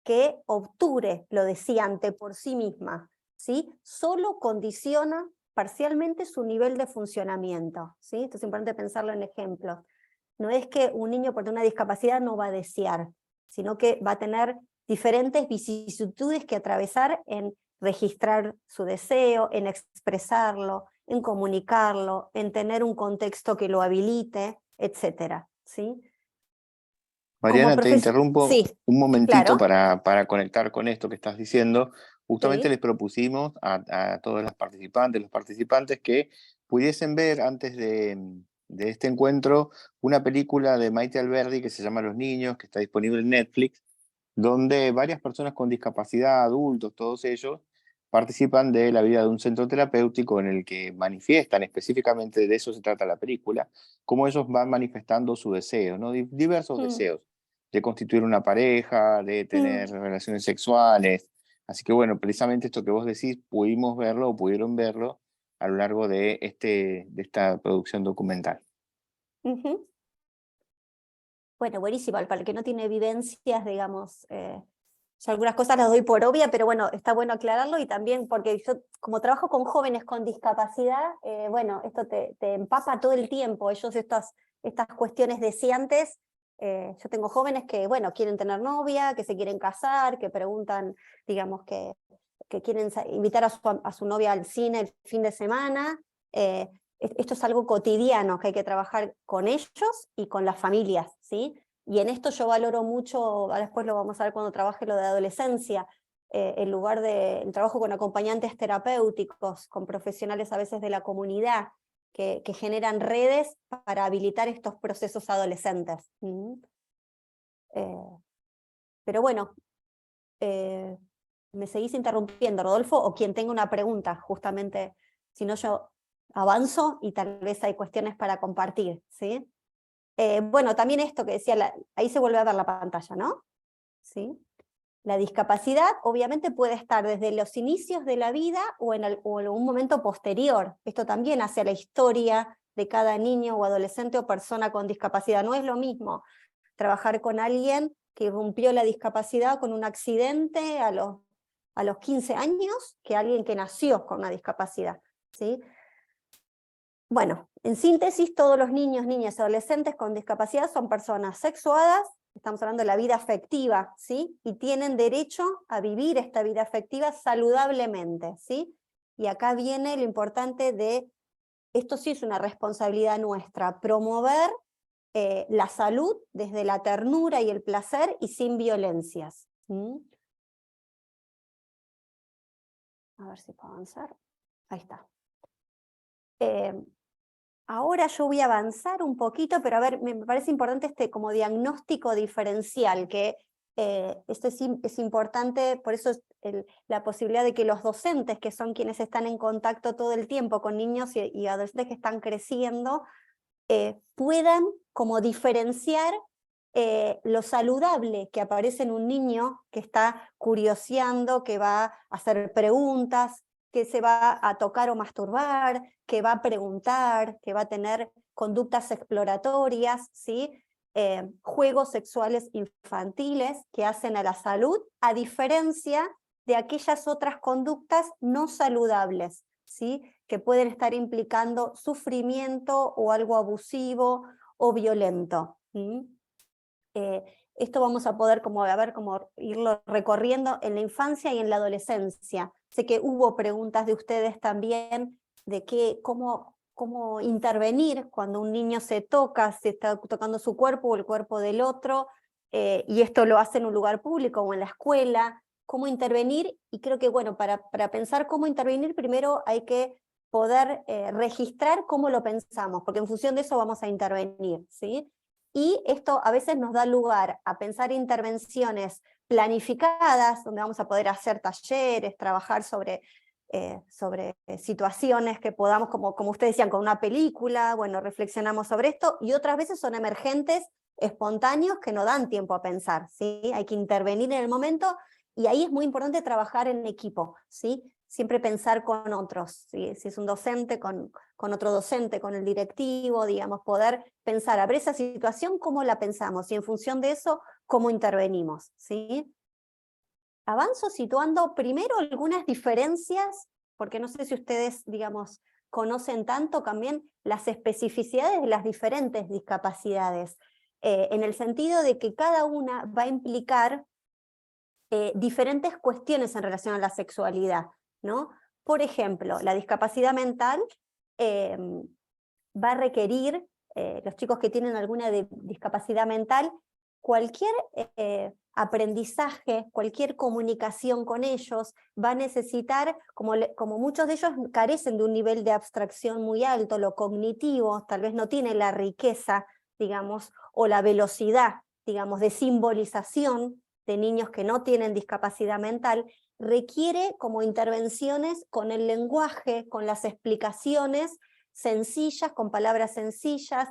que obture lo deseante por sí misma, ¿sí? Solo condiciona parcialmente su nivel de funcionamiento, ¿sí? Esto es importante pensarlo en ejemplos. No es que un niño por tener una discapacidad no va a desear, sino que va a tener diferentes vicisitudes que atravesar en registrar su deseo, en expresarlo, en comunicarlo, en tener un contexto que lo habilite, etc. ¿Sí? Mariana, te interrumpo sí, un momentito claro. para conectar con esto que estás diciendo. Justamente Sí. les propusimos a todas las participantes, los participantes, que pudiesen ver antes de este encuentro una película de Maite Alberdi que se llama Los Niños, que está disponible en Netflix, donde varias personas con discapacidad, adultos, todos ellos, participan de la vida de un centro terapéutico en el que manifiestan, específicamente de eso se trata la película, cómo ellos van manifestando su deseo, ¿no? Diversos deseos, de constituir una pareja, de tener relaciones sexuales. Así que bueno, precisamente esto que vos decís, pudimos verlo o pudieron verlo a lo largo de esta producción documental. Bueno, buenísimo, para el que no tiene vivencias, digamos, yo algunas cosas las doy por obvia, pero bueno, está bueno aclararlo, y también porque yo, como trabajo con jóvenes con discapacidad, bueno, esto te empapa todo el tiempo, ellos estas cuestiones deseantes. Yo tengo jóvenes que, bueno, quieren tener novia, que se quieren casar, que preguntan, digamos, que quieren invitar a su novia al cine el fin de semana. Esto es algo cotidiano que hay que trabajar con ellos y con las familias, ¿sí? Y en esto yo valoro mucho, después lo vamos a ver cuando trabaje lo de adolescencia, el lugar del trabajo con acompañantes terapéuticos, con profesionales a veces de la comunidad, que generan redes para habilitar estos procesos adolescentes. Pero bueno, me seguís interrumpiendo, Rodolfo, o quien tenga una pregunta, justamente, si no yo avanzo y tal vez hay cuestiones para compartir, ¿sí? Bueno, también esto que decía, ahí se vuelve a ver la pantalla, ¿no? ¿Sí? La discapacidad obviamente puede estar desde los inicios de la vida o en un momento posterior. Esto también hace a la historia de cada niño o adolescente o persona con discapacidad. No es lo mismo trabajar con alguien que rompió la discapacidad con un accidente a los 15 años que alguien que nació con una discapacidad, ¿sí? Bueno, en síntesis, todos los niños, niñas y adolescentes con discapacidad son personas sexuadas, estamos hablando de la vida afectiva, ¿sí? Y tienen derecho a vivir esta vida afectiva saludablemente, ¿sí? Y acá viene lo importante de, esto sí es una responsabilidad nuestra, promover la salud desde la ternura y el placer y sin violencias. ¿Mm? A ver si puedo avanzar. Ahí está. Ahora yo voy a avanzar un poquito, pero a ver, me parece importante este como diagnóstico diferencial, que esto es importante, por eso es la posibilidad de que los docentes, que son quienes están en contacto todo el tiempo con niños y adolescentes que están creciendo, puedan como diferenciar lo saludable que aparece en un niño que está curioseando, que va a hacer preguntas, que se va a tocar o masturbar, que va a preguntar, que va a tener conductas exploratorias, ¿sí? Juegos sexuales infantiles que hacen a la salud, a diferencia de aquellas otras conductas no saludables, ¿sí? Que pueden estar implicando sufrimiento o algo abusivo o violento. Esto vamos a poder como irlo recorriendo en la infancia y en la adolescencia. Sé que hubo preguntas de ustedes también de cómo intervenir cuando un niño se toca, se está tocando su cuerpo o el cuerpo del otro, y esto lo hace en un lugar público o en la escuela, cómo intervenir, y creo que bueno, para pensar cómo intervenir, primero hay que poder registrar cómo lo pensamos, porque en función de eso vamos a intervenir, ¿sí? Y esto a veces nos da lugar a pensar intervenciones planificadas, donde vamos a poder hacer talleres, trabajar sobre situaciones que podamos, como ustedes decían, con una película, bueno, reflexionamos sobre esto, y otras veces son emergentes, espontáneos, que no dan tiempo a pensar, ¿sí? Hay que intervenir en el momento, y ahí es muy importante trabajar en equipo, ¿sí? Siempre pensar con otros, ¿sí? Si es un docente, con otro docente, con el directivo, digamos, poder pensar, a ver esa situación, cómo la pensamos, y en función de eso, cómo intervenimos, ¿sí? Avanzo situando primero algunas diferencias, porque no sé si ustedes, digamos, conocen tanto también las especificidades de las diferentes discapacidades, en el sentido de que cada una va a implicar diferentes cuestiones en relación a la sexualidad, ¿no? Por ejemplo, la discapacidad mental va a requerir, los chicos que tienen alguna discapacidad mental, cualquier aprendizaje, cualquier comunicación con ellos va a necesitar, como muchos de ellos carecen de un nivel de abstracción muy alto, lo cognitivo tal vez no tiene la riqueza, digamos, o la velocidad, digamos, de simbolización de niños que no tienen discapacidad mental, requiere como intervenciones con el lenguaje, con las explicaciones sencillas, con palabras sencillas,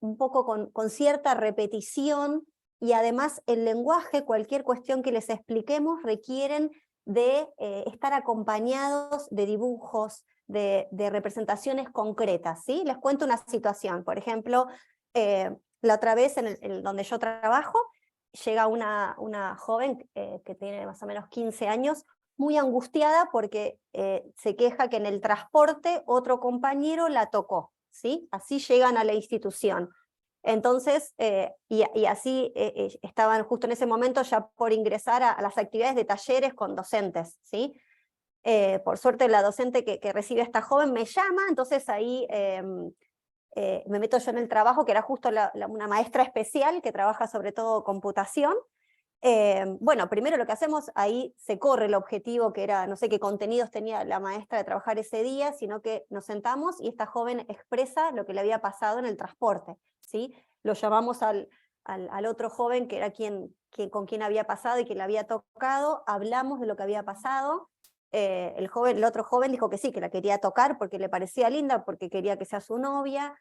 un poco con cierta repetición, y además el lenguaje, cualquier cuestión que les expliquemos, requieren de estar acompañados de dibujos, de representaciones concretas, ¿sí? Les cuento una situación, por ejemplo, la otra vez en donde yo trabajo, llega una joven que tiene más o menos 15 años, muy angustiada porque se queja que en el transporte otro compañero la tocó, ¿sí? Así llegan a la institución. Entonces, y así estaban justo en ese momento ya por ingresar a las actividades de talleres con docentes, ¿sí? Por suerte la docente que recibe a esta joven me llama, entonces ahí me meto yo en el trabajo, que era justo una maestra especial que trabaja sobre todo computación. Bueno, primero lo que hacemos, ahí se corre el objetivo que era, no sé qué contenidos tenía la maestra de trabajar ese día, sino que nos sentamos y esta joven expresa lo que le había pasado en el transporte, ¿sí? Lo llamamos al otro joven que era con quien había pasado y que le había tocado, hablamos de lo que había pasado. El otro joven dijo que sí, que la quería tocar porque le parecía linda, porque quería que sea su novia.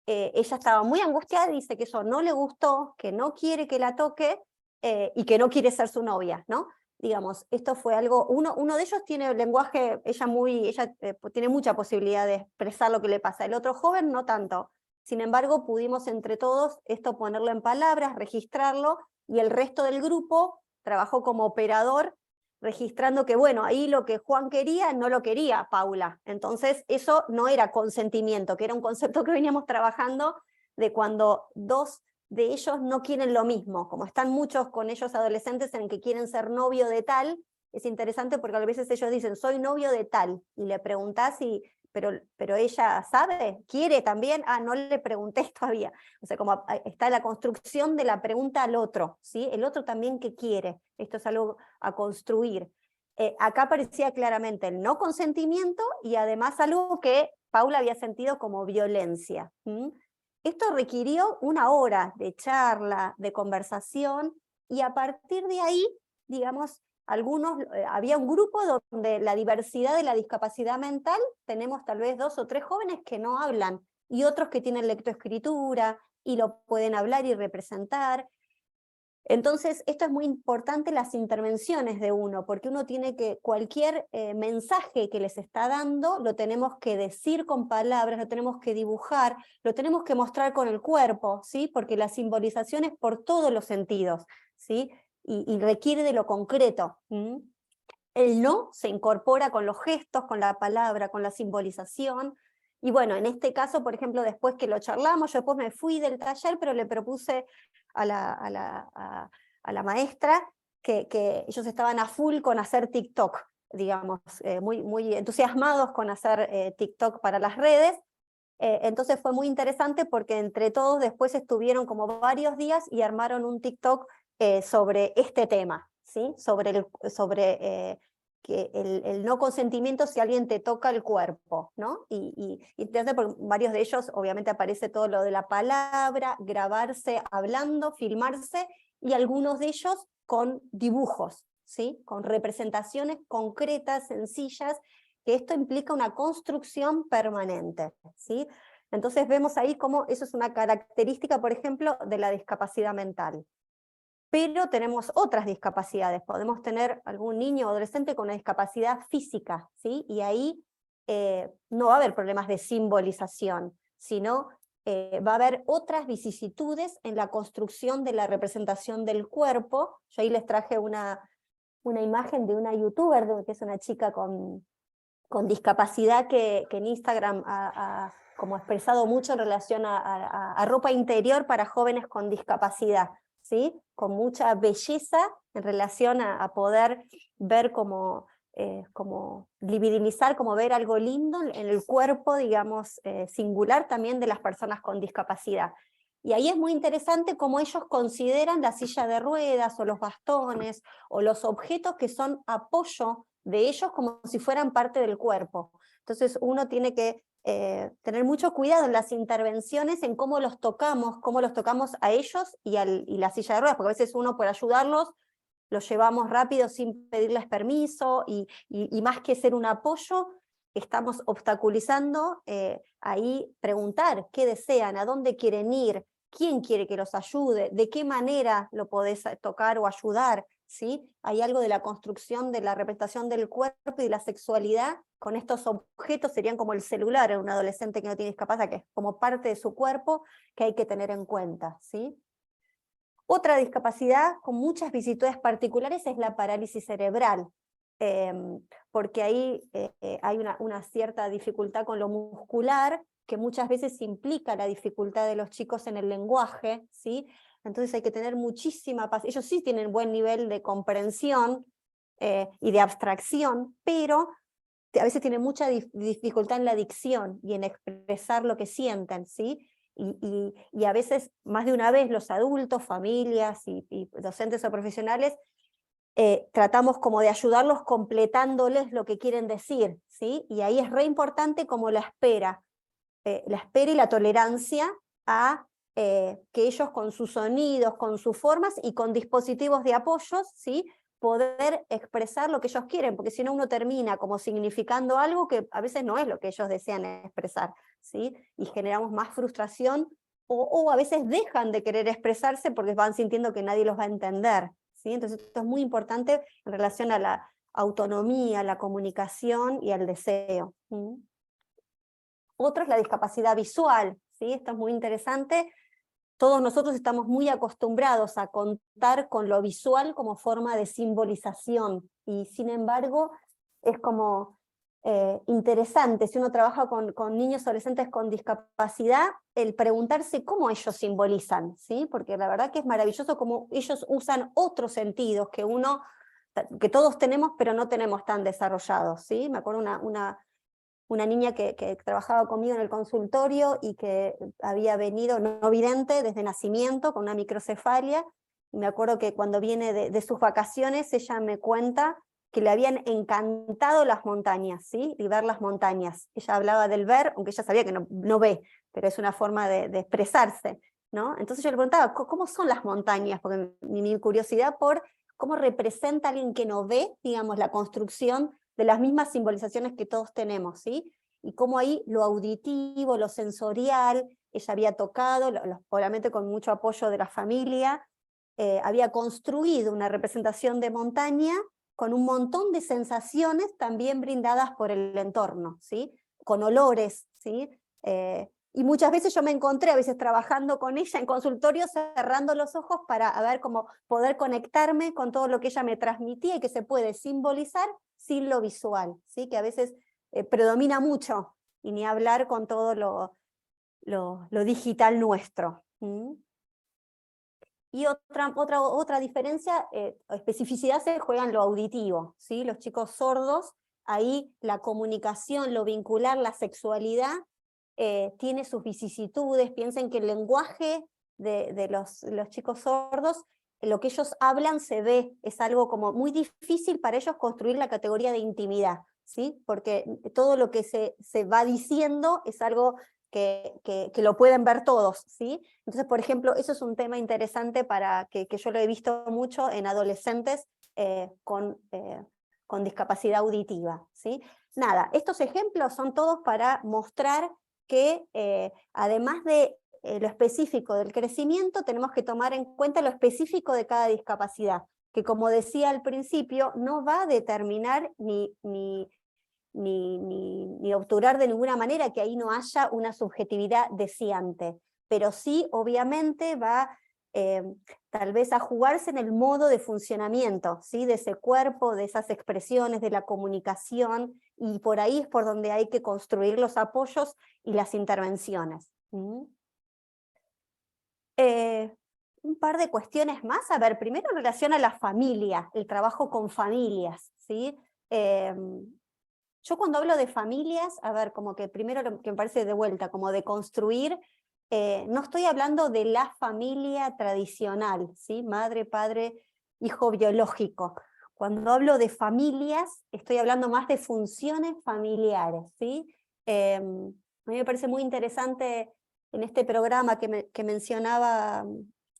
Ella estaba muy angustiada y dice que eso no le gustó, que no quiere que la toque, y que no quiere ser su novia, ¿no? digamos, esto fue algo, uno de ellos tiene lenguaje, ella tiene mucha posibilidad de expresar lo que le pasa, el otro joven no tanto. Sin embargo, pudimos entre todos esto ponerlo en palabras, registrarlo, y el resto del grupo trabajó como operador, registrando que, bueno, ahí lo que Juan quería, no lo quería Paula. Entonces, eso no era consentimiento, que era un concepto que veníamos trabajando de cuando dos de ellos no quieren lo mismo, como están muchos con ellos adolescentes en que quieren ser novio de tal. Es interesante porque a veces ellos dicen, soy novio de tal, y le preguntás pero ella sabe, quiere también, no le pregunté todavía. O sea, como está la construcción de la pregunta al otro, ¿sí? El otro también que quiere, esto es algo a construir. Acá aparecía claramente el no consentimiento y además algo que Paula había sentido como violencia. Esto requirió 1 hora de charla, de conversación, y a partir de ahí, digamos, había un grupo donde la diversidad de la discapacidad mental, tenemos tal vez 2 o 3 jóvenes que no hablan, y otros que tienen lectoescritura, y lo pueden hablar y representar. Entonces, esto es muy importante, las intervenciones de uno, porque uno tiene que, cualquier mensaje que les está dando, lo tenemos que decir con palabras, lo tenemos que dibujar, lo tenemos que mostrar con el cuerpo, ¿sí? Porque la simbolización es por todos los sentidos, ¿sí? Y requiere de lo concreto. El no se incorpora con los gestos, con la palabra, con la simbolización. Y bueno, en este caso, por ejemplo, después que lo charlamos, yo después me fui del taller, pero le propuse a la maestra que ellos estaban a full con hacer TikTok, digamos, muy entusiasmados con hacer TikTok para las redes. Entonces fue muy interesante porque entre todos después estuvieron como varios días y armaron un TikTok sobre este tema, ¿sí? Sobre que el no consentimiento si alguien te toca el cuerpo, ¿no? Y por varios de ellos obviamente aparece todo lo de la palabra, grabarse hablando, filmarse, y algunos de ellos con dibujos, ¿sí? Con representaciones concretas, sencillas, que esto implica una construcción permanente, ¿sí? Entonces vemos ahí cómo eso es una característica, por ejemplo, de la discapacidad mental. Pero tenemos otras discapacidades, podemos tener algún niño o adolescente con una discapacidad física, ¿sí? Y ahí no va a haber problemas de simbolización, sino va a haber otras vicisitudes en la construcción de la representación del cuerpo. Yo ahí les traje una imagen de una youtuber, que es una chica con discapacidad que en Instagram ha como expresado mucho en relación a ropa interior para jóvenes con discapacidad, ¿sí? Con mucha belleza en relación a poder ver como divinizar, como ver algo lindo en el cuerpo, digamos, singular también de las personas con discapacidad. Y ahí es muy interesante cómo ellos consideran la silla de ruedas o los bastones o los objetos que son apoyo de ellos como si fueran parte del cuerpo. Entonces uno tiene que tener mucho cuidado en las intervenciones, en cómo los tocamos a ellos y la silla de ruedas, porque a veces uno, por ayudarlos, los llevamos rápido sin pedirles permiso, y más que ser un apoyo, estamos obstaculizando ahí preguntar qué desean, a dónde quieren ir, quién quiere que los ayude, de qué manera lo podés tocar o ayudar, ¿sí? Hay algo de la construcción de la representación del cuerpo y de la sexualidad con estos objetos, serían como el celular en un adolescente que no tiene discapacidad, que es como parte de su cuerpo, que hay que tener en cuenta, ¿sí? Otra discapacidad con muchas vicisitudes particulares es la parálisis cerebral, porque ahí hay una cierta dificultad con lo muscular, que muchas veces implica la dificultad de los chicos en el lenguaje, ¿sí? Entonces hay que tener muchísima paciencia. Ellos sí tienen buen nivel de comprensión y de abstracción, pero a veces tienen mucha dificultad en la dicción y en expresar lo que sienten, ¿sí? Y a veces, más de una vez, los adultos, familias y docentes o profesionales, tratamos como de ayudarlos completándoles lo que quieren decir, ¿sí? Y ahí es re importante como la espera y la tolerancia a que ellos con sus sonidos, con sus formas y con dispositivos de apoyos, ¿sí? Poder expresar lo que ellos quieren, porque si no uno termina como significando algo que a veces no es lo que ellos desean expresar, ¿sí? Y generamos más frustración, o a veces dejan de querer expresarse porque van sintiendo que nadie los va a entender, ¿sí? ¿sí? Entonces esto es muy importante en relación a la autonomía, la comunicación y al deseo. Otro es la discapacidad visual, ¿sí? Esto es muy interesante. Todos nosotros estamos muy acostumbrados a contar con lo visual como forma de simbolización, y sin embargo es como interesante, si uno trabaja con niños y adolescentes con discapacidad, el preguntarse cómo ellos simbolizan, ¿sí? Porque la verdad que es maravilloso cómo ellos usan otros sentidos que todos tenemos, pero no tenemos tan desarrollados, ¿sí? Me acuerdo una niña que trabajaba conmigo en el consultorio y que había venido no vidente desde nacimiento con una microcefalia, y me acuerdo que cuando viene de sus vacaciones ella me cuenta que le habían encantado las montañas, ¿sí? Y ver las montañas. Ella hablaba del ver, aunque ella sabía que no ve, pero es una forma de expresarse, ¿no? Entonces yo le preguntaba, ¿cómo son las montañas? Porque mi curiosidad por cómo representa a alguien que no ve, digamos, la construcción de las mismas simbolizaciones que todos tenemos, ¿sí? Y cómo ahí lo auditivo, lo sensorial, ella había tocado, obviamente con mucho apoyo de la familia, había construido una representación de montaña con un montón de sensaciones también brindadas por el entorno, ¿sí? Con olores, ¿sí? Y muchas veces yo me encontré a veces trabajando con ella en consultorio, cerrando los ojos para ver cómo poder conectarme con todo lo que ella me transmitía y que se puede simbolizar sin lo visual, ¿sí? Que a veces predomina mucho, y ni hablar con todo lo digital nuestro. Y otra diferencia, especificidad, se juega en lo auditivo, ¿sí? Los chicos sordos, ahí la comunicación, lo vincular, la sexualidad, tiene sus vicisitudes. Piensen que el lenguaje de los chicos sordos, lo que ellos hablan se ve, es algo como muy difícil para ellos construir la categoría de intimidad, ¿sí? Porque todo lo que se va diciendo es algo que lo pueden ver todos, ¿sí? Entonces, por ejemplo, eso es un tema interesante que yo lo he visto mucho en adolescentes con discapacidad auditiva, ¿sí? Nada, estos ejemplos son todos para mostrar que además de lo específico del crecimiento, tenemos que tomar en cuenta lo específico de cada discapacidad, que como decía al principio, no va a determinar ni obturar de ninguna manera que ahí no haya una subjetividad deseante, pero sí obviamente va tal vez a jugarse en el modo de funcionamiento, ¿sí? De ese cuerpo, de esas expresiones, de la comunicación, y por ahí es por donde hay que construir los apoyos y las intervenciones. Un par de cuestiones más. A ver, primero en relación a la familia, el trabajo con familias, ¿sí? Yo cuando hablo de familias, a ver, como que primero lo que me parece de vuelta, como de construir, no estoy hablando de la familia tradicional, ¿sí? Madre, padre, hijo biológico. Cuando hablo de familias, estoy hablando más de funciones familiares, ¿sí? A mí me parece muy interesante en este programa que mencionaba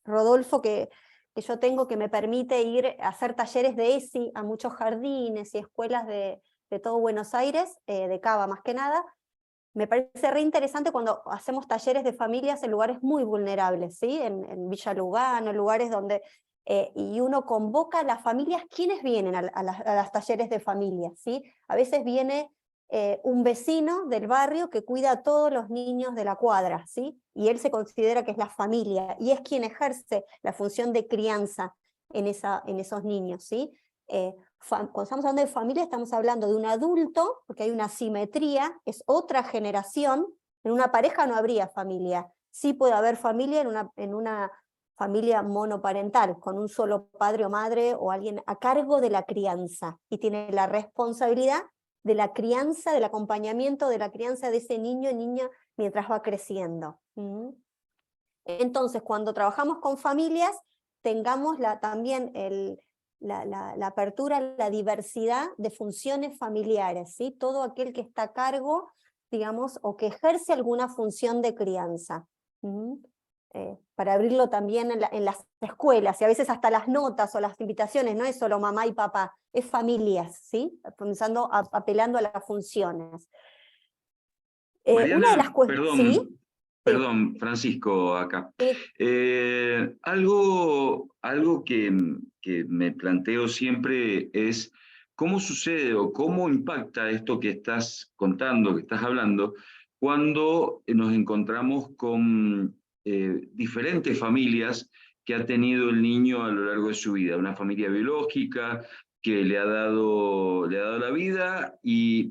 Rodolfo, que yo tengo, que me permite ir a hacer talleres de ESI a muchos jardines y escuelas de todo Buenos Aires, de Cava más que nada. Me parece re interesante cuando hacemos talleres de familias en lugares muy vulnerables, ¿sí? En Villa Lugano, en lugares donde... y uno convoca a las familias. ¿Quiénes vienen a las talleres de familias? ¿Sí? A veces viene un vecino del barrio que cuida a todos los niños de la cuadra, ¿sí? Y él se considera que es la familia, y es quien ejerce la función de crianza en esos niños, ¿sí? Cuando estamos hablando de familia, estamos hablando de un adulto, porque hay una simetría, es otra generación. En una pareja no habría familia, sí puede haber familia en una familia monoparental, con un solo padre o madre, o alguien a cargo de la crianza, y tiene la responsabilidad de la crianza, del acompañamiento de la crianza de ese niño o niña mientras va creciendo. Entonces, cuando trabajamos con familias, tengamos también la apertura, la diversidad de funciones familiares, ¿sí? Todo aquel que está a cargo, digamos, o que ejerce alguna función de crianza. Para abrirlo también en las escuelas, y a veces hasta las notas o las invitaciones, no es solo mamá y papá, es familias, ¿sí? Apelando a las funciones. Una de las Perdón, ¿sí? Perdón, Francisco, acá. Sí. Algo que me planteo siempre es cómo sucede o cómo impacta esto que estás contando, que estás hablando, cuando nos encontramos con diferentes familias que ha tenido el niño a lo largo de su vida. Una familia biológica que le ha dado la vida,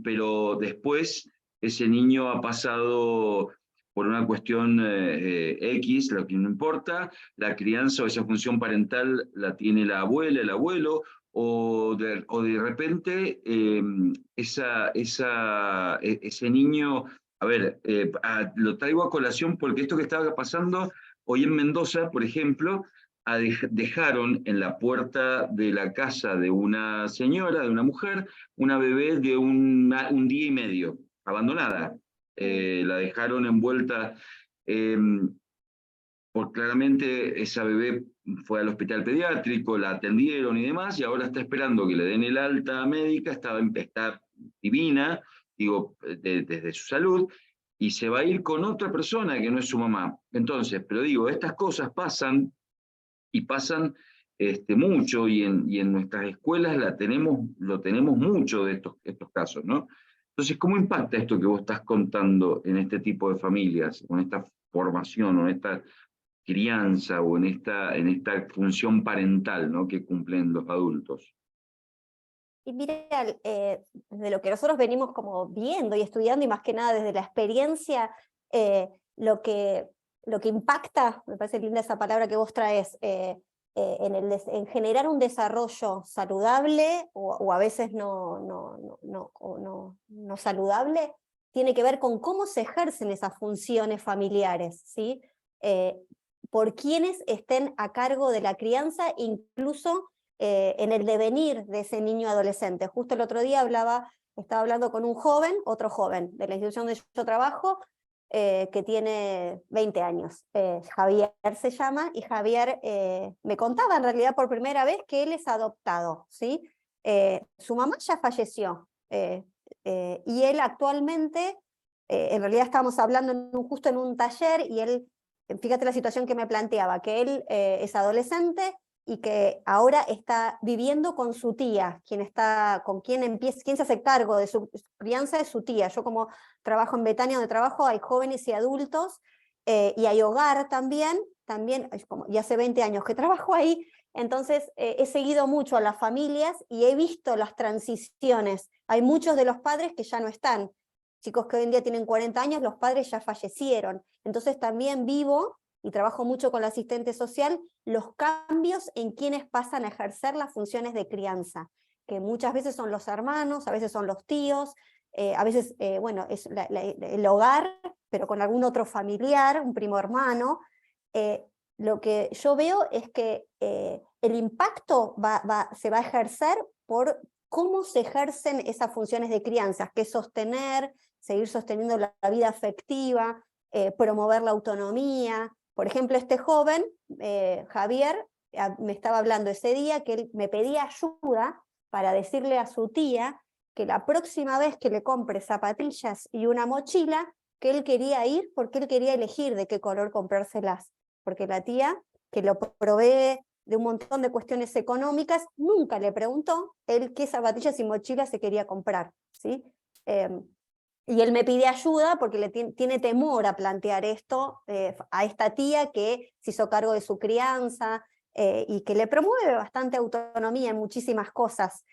pero después ese niño ha pasado por una cuestión X, lo que no importa, la crianza o esa función parental la tiene la abuela, el abuelo, o de repente ese niño, a ver, lo traigo a colación porque esto que estaba pasando hoy en Mendoza, por ejemplo, dejaron en la puerta de la casa de una señora, de una mujer, una bebé de un día y medio, abandonada. La dejaron envuelta, porque claramente esa bebé fue al hospital pediátrico, la atendieron y demás, y ahora está esperando que le den el alta médica, está divina, digo, desde su salud, y se va a ir con otra persona que no es su mamá. Entonces, pero digo, estas cosas pasan, y pasan mucho, y en nuestras escuelas lo tenemos mucho de estos casos, ¿no? Entonces, ¿cómo impacta esto que vos estás contando en este tipo de familias, con esta formación, o en esta crianza, o en esta función parental, ¿no?, que cumplen los adultos? Y mira, de lo que nosotros venimos como viendo y estudiando, y más que nada desde la experiencia, lo que impacta, me parece linda esa palabra que vos traes, en generar un desarrollo saludable, o a veces no saludable, tiene que ver con cómo se ejercen esas funciones familiares, ¿sí? Por quienes estén a cargo de la crianza, incluso en el devenir de ese niño adolescente. Justo el otro día estaba hablando con un joven, otro joven, de la institución donde yo trabajo, que tiene 20 años. Javier se llama, y Javier me contaba en realidad por primera vez que él es adoptado, ¿sí? Su mamá ya falleció, y él actualmente, en realidad estábamos hablando justo en un taller, y él, fíjate la situación que me planteaba, que él es adolescente, y que ahora está viviendo con su tía, quien se hace cargo de su crianza es su tía. Yo, como trabajo en Betania, donde trabajo, hay jóvenes y adultos, y hay hogar también, y hace 20 años que trabajo ahí, entonces he seguido mucho a las familias y he visto las transiciones. Hay muchos de los padres que ya no están, chicos que hoy en día tienen 40 años, los padres ya fallecieron, entonces también vivo, y trabajo mucho con la asistente social, los cambios en quienes pasan a ejercer las funciones de crianza, que muchas veces son los hermanos, a veces son los tíos, a veces, bueno, es el hogar, pero con algún otro familiar, un primo hermano. Lo que yo veo es que el impacto se va a ejercer por cómo se ejercen esas funciones de crianza, que es seguir sosteniendo la vida afectiva, promover la autonomía. Por ejemplo, este joven, Javier, me estaba hablando ese día que él me pedía ayuda para decirle a su tía que la próxima vez que le compre zapatillas y una mochila, que él quería ir porque él quería elegir de qué color comprárselas, porque la tía, que lo provee de un montón de cuestiones económicas, nunca le preguntó él qué zapatillas y mochilas se quería comprar, ¿sí? Y él me pide ayuda porque tiene temor a plantear esto a esta tía que se hizo cargo de su crianza, y que le promueve bastante autonomía en muchísimas cosas.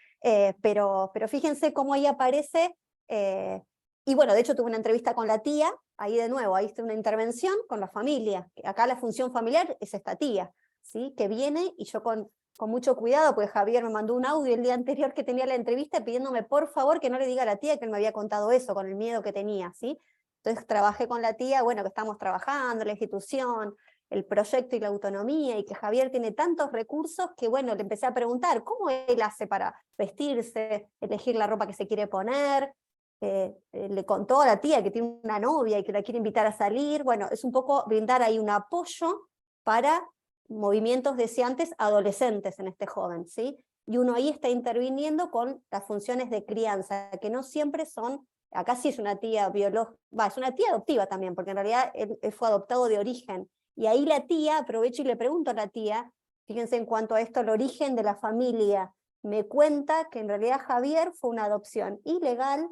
Pero fíjense cómo ahí aparece, y bueno, de hecho tuve una entrevista con la tía, ahí de nuevo, ahí está una intervención con la familia. Acá la función familiar es esta tía, ¿sí? Que viene, y yo con mucho cuidado, porque Javier me mandó un audio el día anterior que tenía la entrevista pidiéndome por favor que no le diga a la tía que él me había contado eso, con el miedo que tenía, ¿sí? Entonces trabajé con la tía, bueno, que estamos trabajando, la institución, el proyecto y la autonomía, y que Javier tiene tantos recursos que, bueno, le empecé a preguntar cómo él hace para vestirse, elegir la ropa que se quiere poner. Le contó a la tía que tiene una novia y que la quiere invitar a salir. Bueno, es un poco brindar ahí un apoyo para movimientos deseantes adolescentes en este joven, ¿sí? y uno ahí está interviniendo con las funciones de crianza, que no siempre son, acá sí es una tía biológica, es una tía adoptiva también, porque en realidad él fue adoptado de origen, y ahí la tía, aprovecho y le pregunto a la tía, fíjense en cuanto a esto, el origen de la familia, me cuenta que en realidad Javier fue una adopción ilegal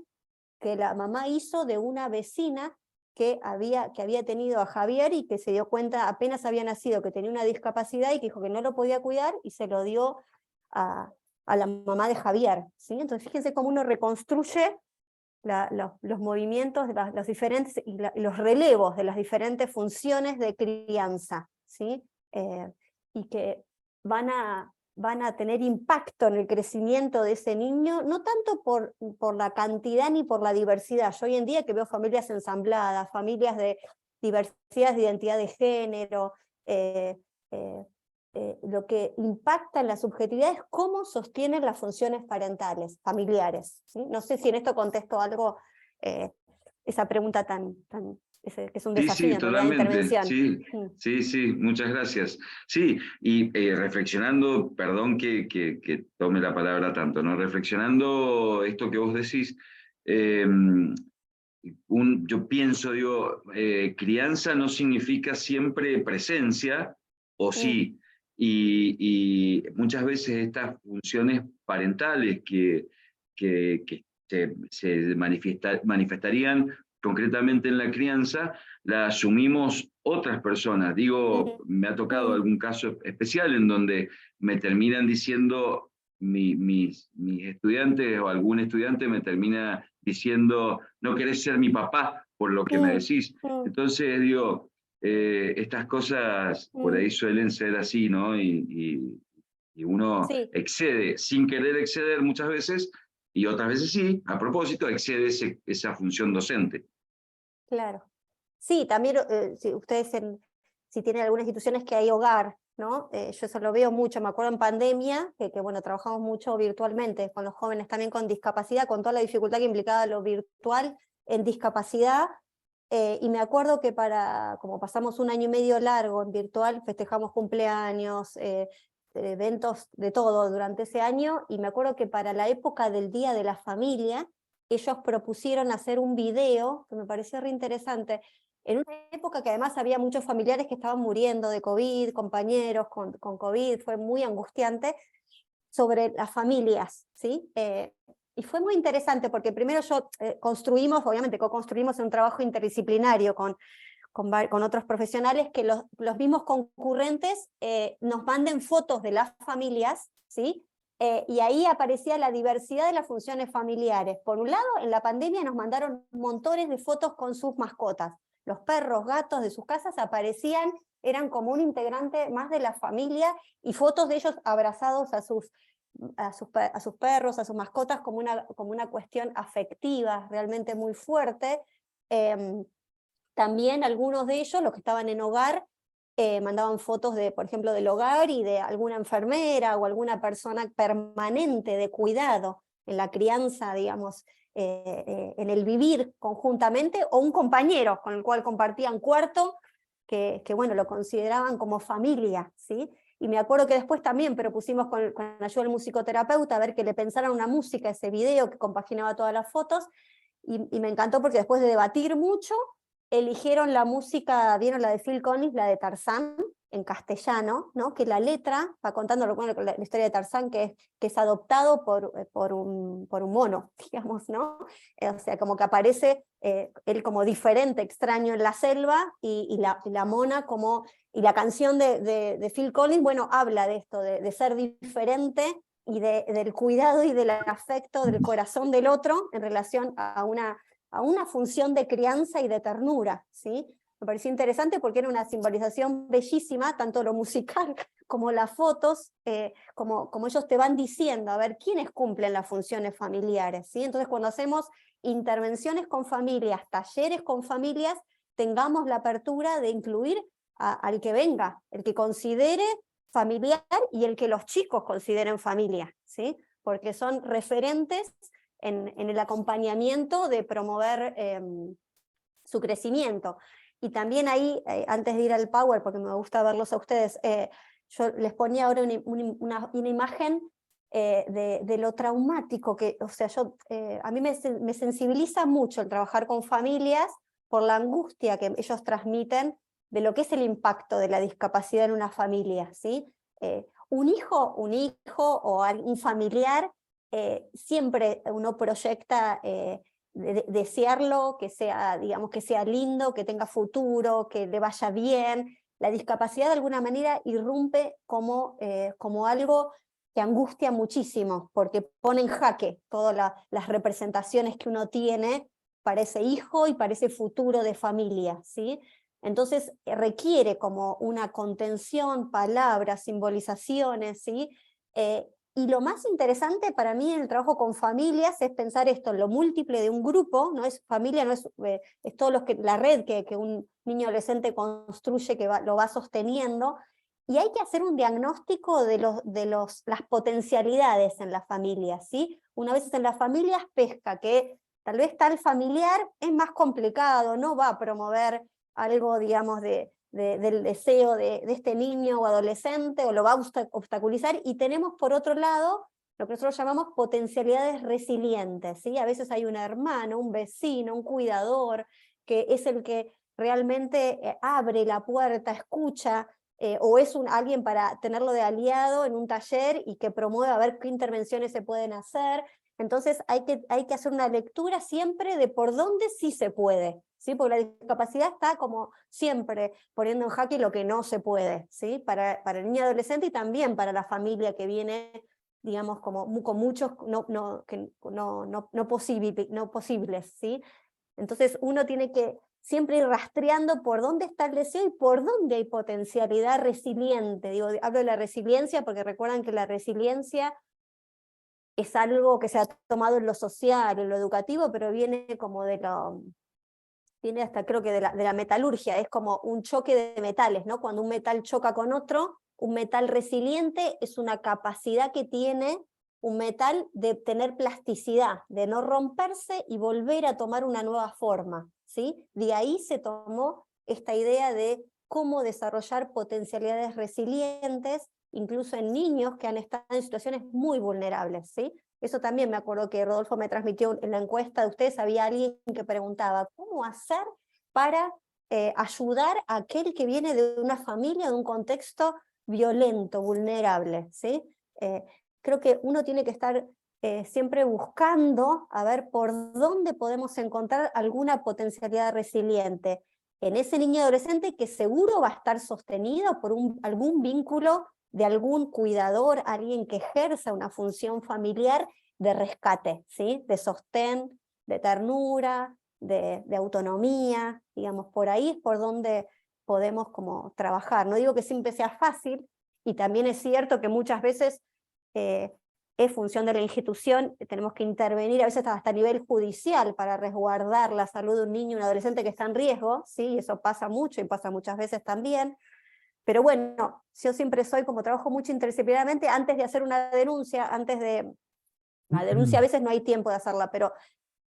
que la mamá hizo de una vecina que había tenido a Javier y que se dio cuenta apenas había nacido que tenía una discapacidad y que dijo que no lo podía cuidar y se lo dio a la mamá de Javier, ¿sí? Entonces fíjense cómo uno reconstruye los movimientos, los diferentes, y los relevos de las diferentes funciones de crianza, ¿sí? Y que van a tener impacto en el crecimiento de ese niño, no tanto por la cantidad ni por la diversidad. Yo hoy en día que veo familias ensambladas, familias de diversidad de identidad de género, lo que impacta en la subjetividad es cómo sostienen las funciones parentales, familiares, ¿sí? No sé si en esto contesto algo, esa pregunta que es un Sí, desafío sí, en realidad de totalmente. intervención. Sí, muchas gracias. Sí, y reflexionando, perdón que tome la palabra tanto, ¿no? Reflexionando esto que vos decís, yo pienso, digo, crianza no significa siempre presencia, o sí, y muchas veces estas funciones parentales que se manifestarían concretamente en la crianza, la asumimos otras personas. Digo, me ha tocado algún caso especial en donde me terminan diciendo, mis estudiantes o algún estudiante me termina diciendo, no querés ser mi papá por lo que me decís. Entonces, digo, estas cosas por ahí suelen ser así, ¿no? Y uno excede, sin querer exceder muchas veces, y otras veces sí, a propósito, excede esa función docente. Claro. Sí, también si ustedes si tienen algunas instituciones que hay hogar, ¿no? Yo eso lo veo mucho, me acuerdo en pandemia, que bueno, trabajamos mucho virtualmente con los jóvenes también con discapacidad, con toda la dificultad que implicaba lo virtual en discapacidad, y me acuerdo que como pasamos un año y medio largo en virtual, festejamos cumpleaños, eventos de todo durante ese año, y me acuerdo que para la época del Día de la Familia, ellos propusieron hacer un video, que me pareció re interesante, en una época que además había muchos familiares que estaban muriendo de COVID, compañeros con COVID, fue muy angustiante, sobre las familias, ¿sí? Y fue muy interesante porque primero construimos, obviamente co-construimos un trabajo interdisciplinario con otros profesionales, que los mismos concurrentes nos manden fotos de las familias, ¿sí? Y ahí aparecía la diversidad de las funciones familiares. Por un lado, en la pandemia nos mandaron montones de fotos con sus mascotas. Los perros, gatos de sus casas aparecían, eran como un integrante más de la familia, y fotos de ellos abrazados a sus perros, a sus mascotas, como una cuestión afectiva realmente muy fuerte. También algunos de ellos, los que estaban en hogar, mandaban fotos por ejemplo, del hogar y de alguna enfermera o alguna persona permanente de cuidado en la crianza, digamos, en el vivir conjuntamente, o un compañero con el cual compartían cuarto, que bueno, lo consideraban como familia, ¿sí? Y me acuerdo que después también propusimos con la ayuda del musicoterapeuta a ver que le pensaran una música a ese video que compaginaba todas las fotos, y me encantó porque después de debatir mucho, eligieron la música, vieron la de Phil Collins, la de Tarzán, en castellano, ¿no? Que la letra va contando la historia de Tarzán, que es adoptado por un mono, digamos, ¿no? O sea, como que aparece él como diferente, extraño en la selva, y la mona como... Y la canción de Phil Collins, bueno, habla de esto, de ser diferente, y del cuidado y del afecto del corazón del otro en relación a una función de crianza y de ternura, ¿sí? Me pareció interesante porque era una simbolización bellísima, tanto lo musical como las fotos, como ellos te van diciendo, a ver, ¿quiénes cumplen las funciones familiares? ¿Sí? Entonces, cuando hacemos intervenciones con familias, talleres con familias, tengamos la apertura de incluir al que venga, el que considere familiar y el que los chicos consideren familia, ¿sí? Porque son referentes en el acompañamiento de promover su crecimiento. Y también ahí, antes de ir al Power, porque me gusta verlos a ustedes, yo les ponía ahora una imagen de lo traumático que, o sea, a mí me sensibiliza mucho el trabajar con familias por la angustia que ellos transmiten de lo que es el impacto de la discapacidad en una familia, ¿sí? Un hijo o un familiar, siempre uno proyecta desearlo, que sea, digamos, que sea lindo, que tenga futuro, que le vaya bien. La discapacidad de alguna manera irrumpe como algo que angustia muchísimo, porque pone en jaque todas las representaciones que uno tiene para ese hijo y para ese futuro de familia, ¿sí? Entonces requiere como una contención, palabras, simbolizaciones, ¿sí? Y lo más interesante para mí en el trabajo con familias es pensar esto en lo múltiple de un grupo, no es familia, no es, es todo la red que un niño adolescente construye, que lo va sosteniendo, y hay que hacer un diagnóstico de las potencialidades en las familias, ¿sí? Una vez en las familias pesca que tal vez tal familiar es más complicado, no va a promover algo, digamos, del deseo de este niño o adolescente, o lo va a obstaculizar, y tenemos por otro lado lo que nosotros llamamos potencialidades resilientes, ¿sí? A veces hay un hermano, un vecino, un cuidador, que es el que realmente abre la puerta, escucha, o es alguien para tenerlo de aliado en un taller y que promueva a ver qué intervenciones se pueden hacer. Entonces hay que hacer una lectura siempre de por dónde sí se puede, ¿sí? Porque la discapacidad está como siempre poniendo en jaque lo que no se puede, ¿sí? Para el niño adolescente y también para la familia que viene, digamos, como con muchos no posibles, ¿sí? Entonces uno tiene que siempre ir rastreando por dónde está el deseo y por dónde hay potencialidad resiliente. Digo, hablo de la resiliencia porque recuerdan que la resiliencia es algo que se ha tomado en lo social, en lo educativo, pero viene como viene hasta creo que de la metalurgia, es como un choque de metales, ¿no? Cuando un metal choca con otro, un metal resiliente es una capacidad que tiene un metal de tener plasticidad, de no romperse y volver a tomar una nueva forma, ¿sí? De ahí se tomó esta idea de cómo desarrollar potencialidades resilientes, incluso en niños que han estado en situaciones muy vulnerables, ¿sí? Eso también me acuerdo que Rodolfo me transmitió en la encuesta de ustedes, había alguien que preguntaba, ¿cómo hacer para ayudar a aquel que viene de una familia, de un contexto violento, vulnerable, ¿sí? Creo que uno tiene que estar siempre buscando a ver por dónde podemos encontrar alguna potencialidad resiliente en ese niño adolescente que seguro va a estar sostenido por algún vínculo de algún cuidador, alguien que ejerza una función familiar de rescate, ¿sí? De sostén, de ternura, de autonomía, digamos, por ahí es por donde podemos como trabajar. No digo que siempre sea fácil, y también es cierto que muchas veces es función de la institución, tenemos que intervenir a veces hasta a nivel judicial para resguardar la salud de un niño, un adolescente que está en riesgo, ¿sí? Eso pasa mucho y pasa muchas veces también. Pero bueno, yo siempre como trabajo mucho interdisciplinarmente, antes de hacer una denuncia, la denuncia a veces no hay tiempo de hacerla, pero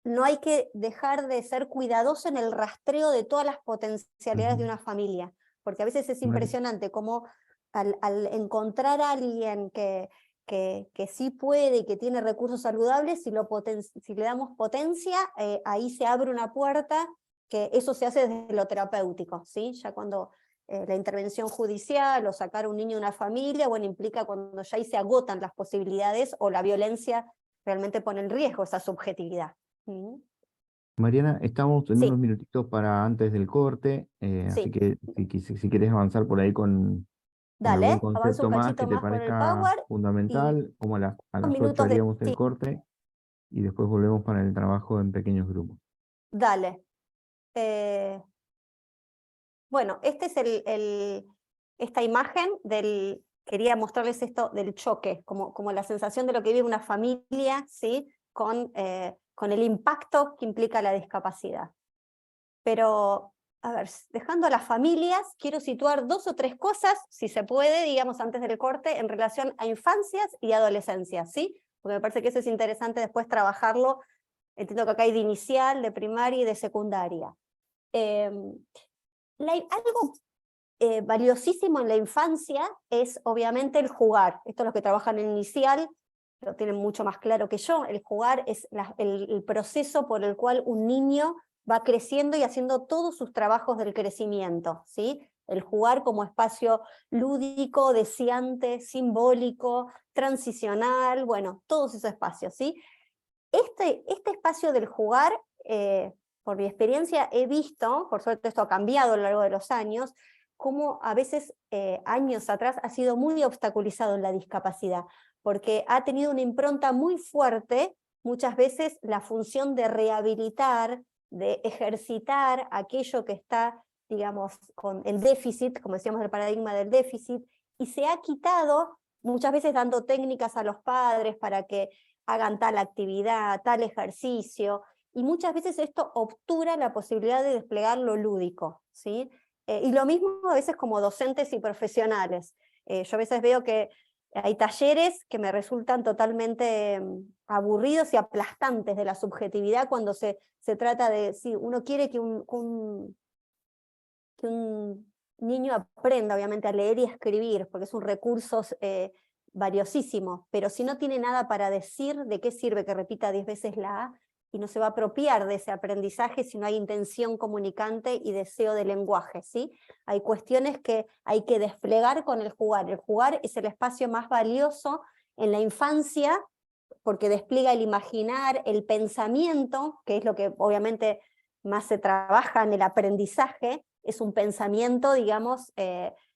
no hay que dejar de ser cuidadoso en el rastreo de todas las potencialidades de una familia, porque a veces es impresionante cómo al encontrar a alguien que sí puede y que tiene recursos saludables, si le damos potencia, ahí se abre una puerta, que eso se hace desde lo terapéutico, ¿sí? Ya cuando la intervención judicial o sacar a un niño de una familia, bueno, implica cuando ya ahí se agotan las posibilidades o la violencia realmente pone en riesgo esa subjetividad. Mariana, estamos en Sí. unos minutitos para antes del corte, así Sí. que si quieres avanzar por ahí con algún Dale, avanzo concepto un más que cachito te más con el parezca Power, y fundamental, como a las 8 minutos de... haríamos el Sí, corte y después volvemos para el trabajo en pequeños grupos. dale. Bueno, este es esta imagen quería mostrarles esto del choque, como la sensación de lo que vive una familia, ¿sí? Con el impacto que implica la discapacidad. Pero, a ver, dejando a las familias, quiero situar 2 o 3 cosas, si se puede, digamos, antes del corte, en relación a infancias y adolescencias, ¿sí? Porque me parece que eso es interesante después trabajarlo. Entiendo que acá hay de inicial, de primaria y de secundaria. Algo valiosísimo en la infancia es obviamente el jugar. Esto los que trabajan en inicial lo tienen mucho más claro que yo, el jugar es el proceso por el cual un niño va creciendo y haciendo todos sus trabajos del crecimiento, ¿sí? El jugar como espacio lúdico, deseante, simbólico, transicional, bueno, todos esos espacios, ¿sí? Este espacio del jugar, por mi experiencia he visto, por suerte esto ha cambiado a lo largo de los años, cómo a veces años atrás ha sido muy obstaculizado en la discapacidad, porque ha tenido una impronta muy fuerte, muchas veces la función de rehabilitar, de ejercitar aquello que está, digamos, con el déficit, como decíamos el paradigma del déficit, y se ha quitado, muchas veces dando técnicas a los padres para que hagan tal actividad, tal ejercicio, y muchas veces esto obtura la posibilidad de desplegar lo lúdico, ¿sí? Y lo mismo a veces como docentes y profesionales. Yo a veces veo que hay talleres que me resultan totalmente aburridos y aplastantes de la subjetividad cuando se trata de, si uno quiere que un niño aprenda obviamente a leer y a escribir, porque es un recurso valiosísimo, pero si no tiene nada para decir, ¿de qué sirve que repita 10 veces la A? Y no se va a apropiar de ese aprendizaje si no hay intención comunicante y deseo de lenguaje, ¿sí? Hay cuestiones que hay que desplegar con el jugar. El jugar es el espacio más valioso en la infancia, porque despliega el imaginar, el pensamiento, que es lo que obviamente más se trabaja en el aprendizaje, es un pensamiento, digamos,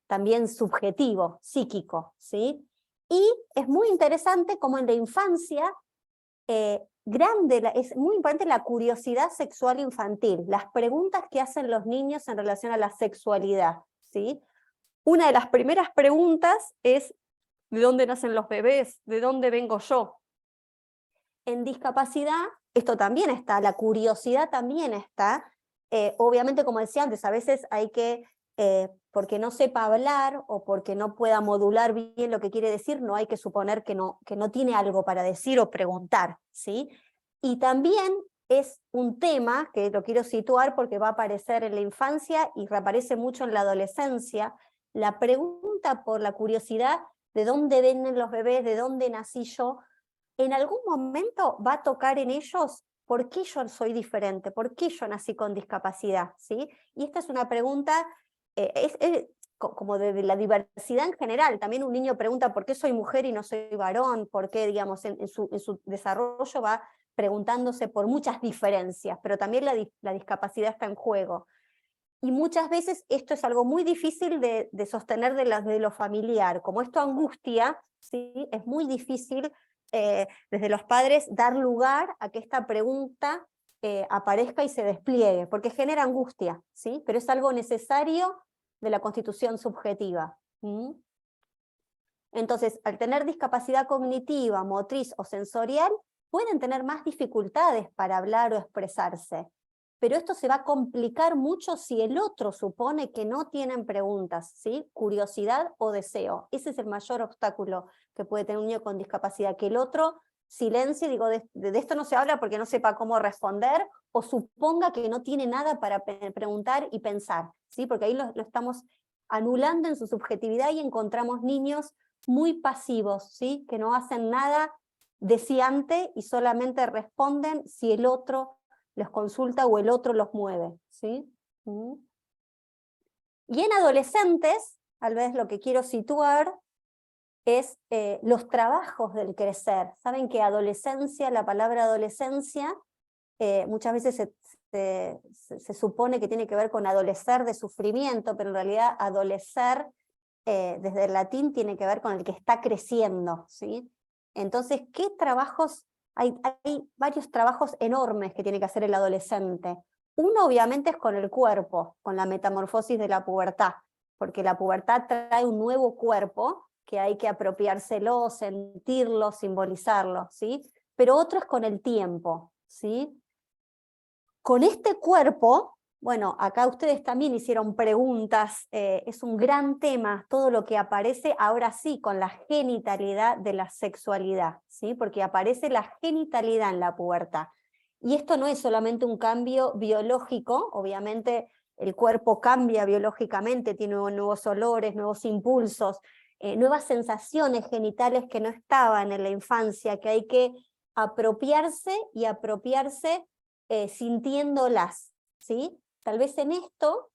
también subjetivo, psíquico, ¿sí? Y es muy interesante como en la infancia, es muy importante la curiosidad sexual infantil, las preguntas que hacen los niños en relación a la sexualidad, ¿sí? Una de las primeras preguntas es, ¿de dónde nacen los bebés? ¿De dónde vengo yo? En discapacidad, esto también está, la curiosidad también está, obviamente como decía antes, a veces hay que, porque no sepa hablar o porque no pueda modular bien lo que quiere decir, no hay que suponer que no tiene algo para decir o preguntar, ¿sí? Y también es un tema que lo quiero situar porque va a aparecer en la infancia y reaparece mucho en la adolescencia, la pregunta por la curiosidad de dónde vienen los bebés, de dónde nací yo, en algún momento va a tocar en ellos por qué yo soy diferente, por qué yo nací con discapacidad, ¿sí? Y esta es una pregunta, como de la diversidad en general. También un niño pregunta por qué soy mujer y no soy varón, por qué, digamos, en su desarrollo va preguntándose por muchas diferencias, pero también la discapacidad está en juego. Y muchas veces esto es algo muy difícil de sostener de lo familiar. Como esto angustia, ¿sí? Es muy difícil desde los padres dar lugar a que esta pregunta aparezca y se despliegue, porque genera angustia, ¿sí? Pero es algo necesario de la constitución subjetiva. Entonces, al tener discapacidad cognitiva, motriz o sensorial, pueden tener más dificultades para hablar o expresarse, pero esto se va a complicar mucho si el otro supone que no tienen preguntas, ¿sí? Curiosidad o deseo. Ese es el mayor obstáculo que puede tener un niño con discapacidad, que el otro silencie, digo, de esto no se habla porque no sepa cómo responder, o suponga que no tiene nada para preguntar y pensar, ¿sí? Porque ahí lo estamos anulando en su subjetividad y encontramos niños muy pasivos, ¿sí? Que no hacen nada deseante y solamente responden si el otro los consulta o el otro los mueve, ¿sí? Y en adolescentes, tal vez lo que quiero situar es los trabajos del crecer. Saben que adolescencia, la palabra adolescencia, muchas veces se supone que tiene que ver con adolecer de sufrimiento, pero en realidad adolecer desde el latín tiene que ver con el que está creciendo, ¿sí? Entonces, ¿qué trabajos? Hay varios trabajos enormes que tiene que hacer el adolescente. Uno obviamente es con el cuerpo, con la metamorfosis de la pubertad, porque la pubertad trae un nuevo cuerpo que hay que apropiárselo, sentirlo, simbolizarlo, ¿sí? Pero otro es con el tiempo, ¿sí? Con este cuerpo, bueno, acá ustedes también hicieron preguntas, es un gran tema todo lo que aparece ahora sí con la genitalidad de la sexualidad, ¿sí? Porque aparece la genitalidad en la pubertad. Y esto no es solamente un cambio biológico, obviamente el cuerpo cambia biológicamente, tiene nuevos olores, nuevos impulsos, nuevas sensaciones genitales que no estaban en la infancia, que hay que apropiarse y apropiarse sintiéndolas, ¿sí? Tal vez en esto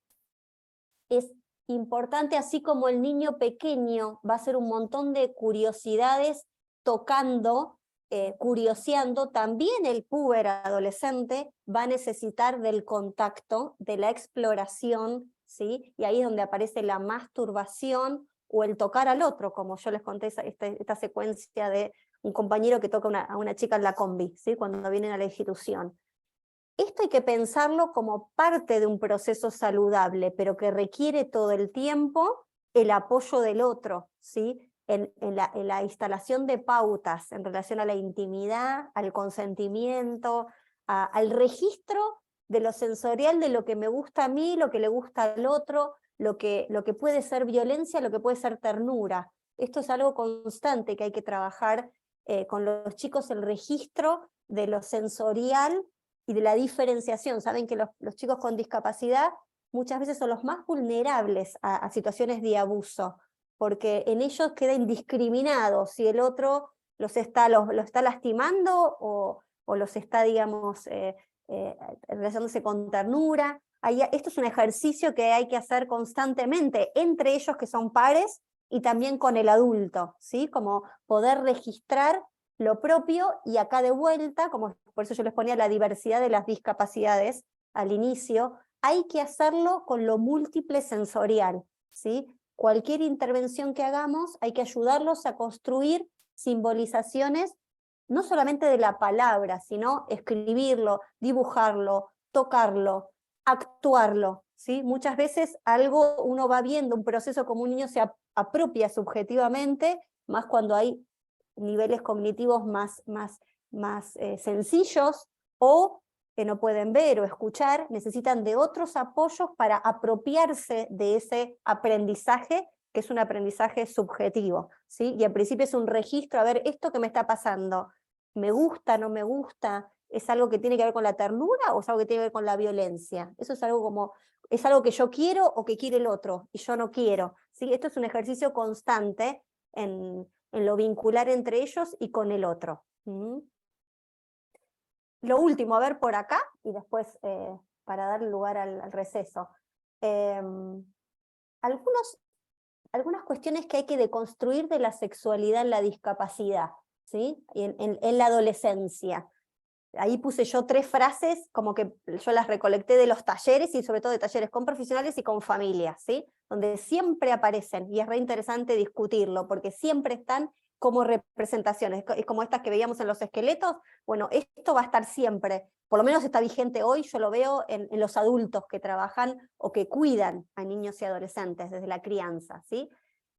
es importante, así como el niño pequeño va a hacer un montón de curiosidades tocando, curioseando, también el puber adolescente va a necesitar del contacto, de la exploración, ¿sí? Y ahí es donde aparece la masturbación o el tocar al otro, como yo les conté esta secuencia de un compañero que toca a una chica en la combi, ¿sí? Cuando vienen a la institución. Esto hay que pensarlo como parte de un proceso saludable, pero que requiere todo el tiempo el apoyo del otro, ¿sí? En la instalación de pautas en relación a la intimidad, al consentimiento, al registro de lo sensorial, de lo que me gusta a mí, lo que le gusta al otro, lo que puede ser violencia, lo que puede ser ternura. Esto es algo constante que hay que trabajar con los chicos, el registro de lo sensorial y de la diferenciación. Saben que los chicos con discapacidad muchas veces son los más vulnerables a situaciones de abuso, porque en ellos queda indiscriminado si el otro los está lastimando o los está, digamos, relacionándose con ternura. Esto es un ejercicio que hay que hacer constantemente entre ellos que son pares y también con el adulto, ¿sí? Como poder registrar lo propio, y acá de vuelta, como por eso yo les ponía la diversidad de las discapacidades al inicio, hay que hacerlo con lo múltiple sensorial, ¿sí? Cualquier intervención que hagamos hay que ayudarlos a construir simbolizaciones, no solamente de la palabra, sino escribirlo, dibujarlo, tocarlo, actuarlo, ¿sí? Muchas veces algo uno va viendo, un proceso como un niño se apropia subjetivamente, más cuando hay niveles cognitivos más sencillos, o que no pueden ver o escuchar, necesitan de otros apoyos para apropiarse de ese aprendizaje, que es un aprendizaje subjetivo, ¿sí? Y al principio es un registro, a ver, esto que me está pasando, ¿me gusta, no me gusta? ¿Es algo que tiene que ver con la ternura o es algo que tiene que ver con la violencia? Eso es algo como, ¿es algo que yo quiero o que quiere el otro y yo no quiero? ¿Sí? Esto es un ejercicio constante en lo vincular entre ellos y con el otro. Lo último, a ver por acá, y después para dar lugar al receso. Algunas cuestiones que hay que deconstruir de la sexualidad en la discapacidad, ¿sí? En la adolescencia. Ahí puse yo 3 frases, como que yo las recolecté de los talleres, y sobre todo de talleres con profesionales y con familias, ¿sí? Donde siempre aparecen, y es re interesante discutirlo, porque siempre están como representaciones, es como estas que veíamos en los esqueletos. Bueno, esto va a estar siempre, por lo menos está vigente hoy, yo lo veo en los adultos que trabajan o que cuidan a niños y adolescentes desde la crianza, ¿sí?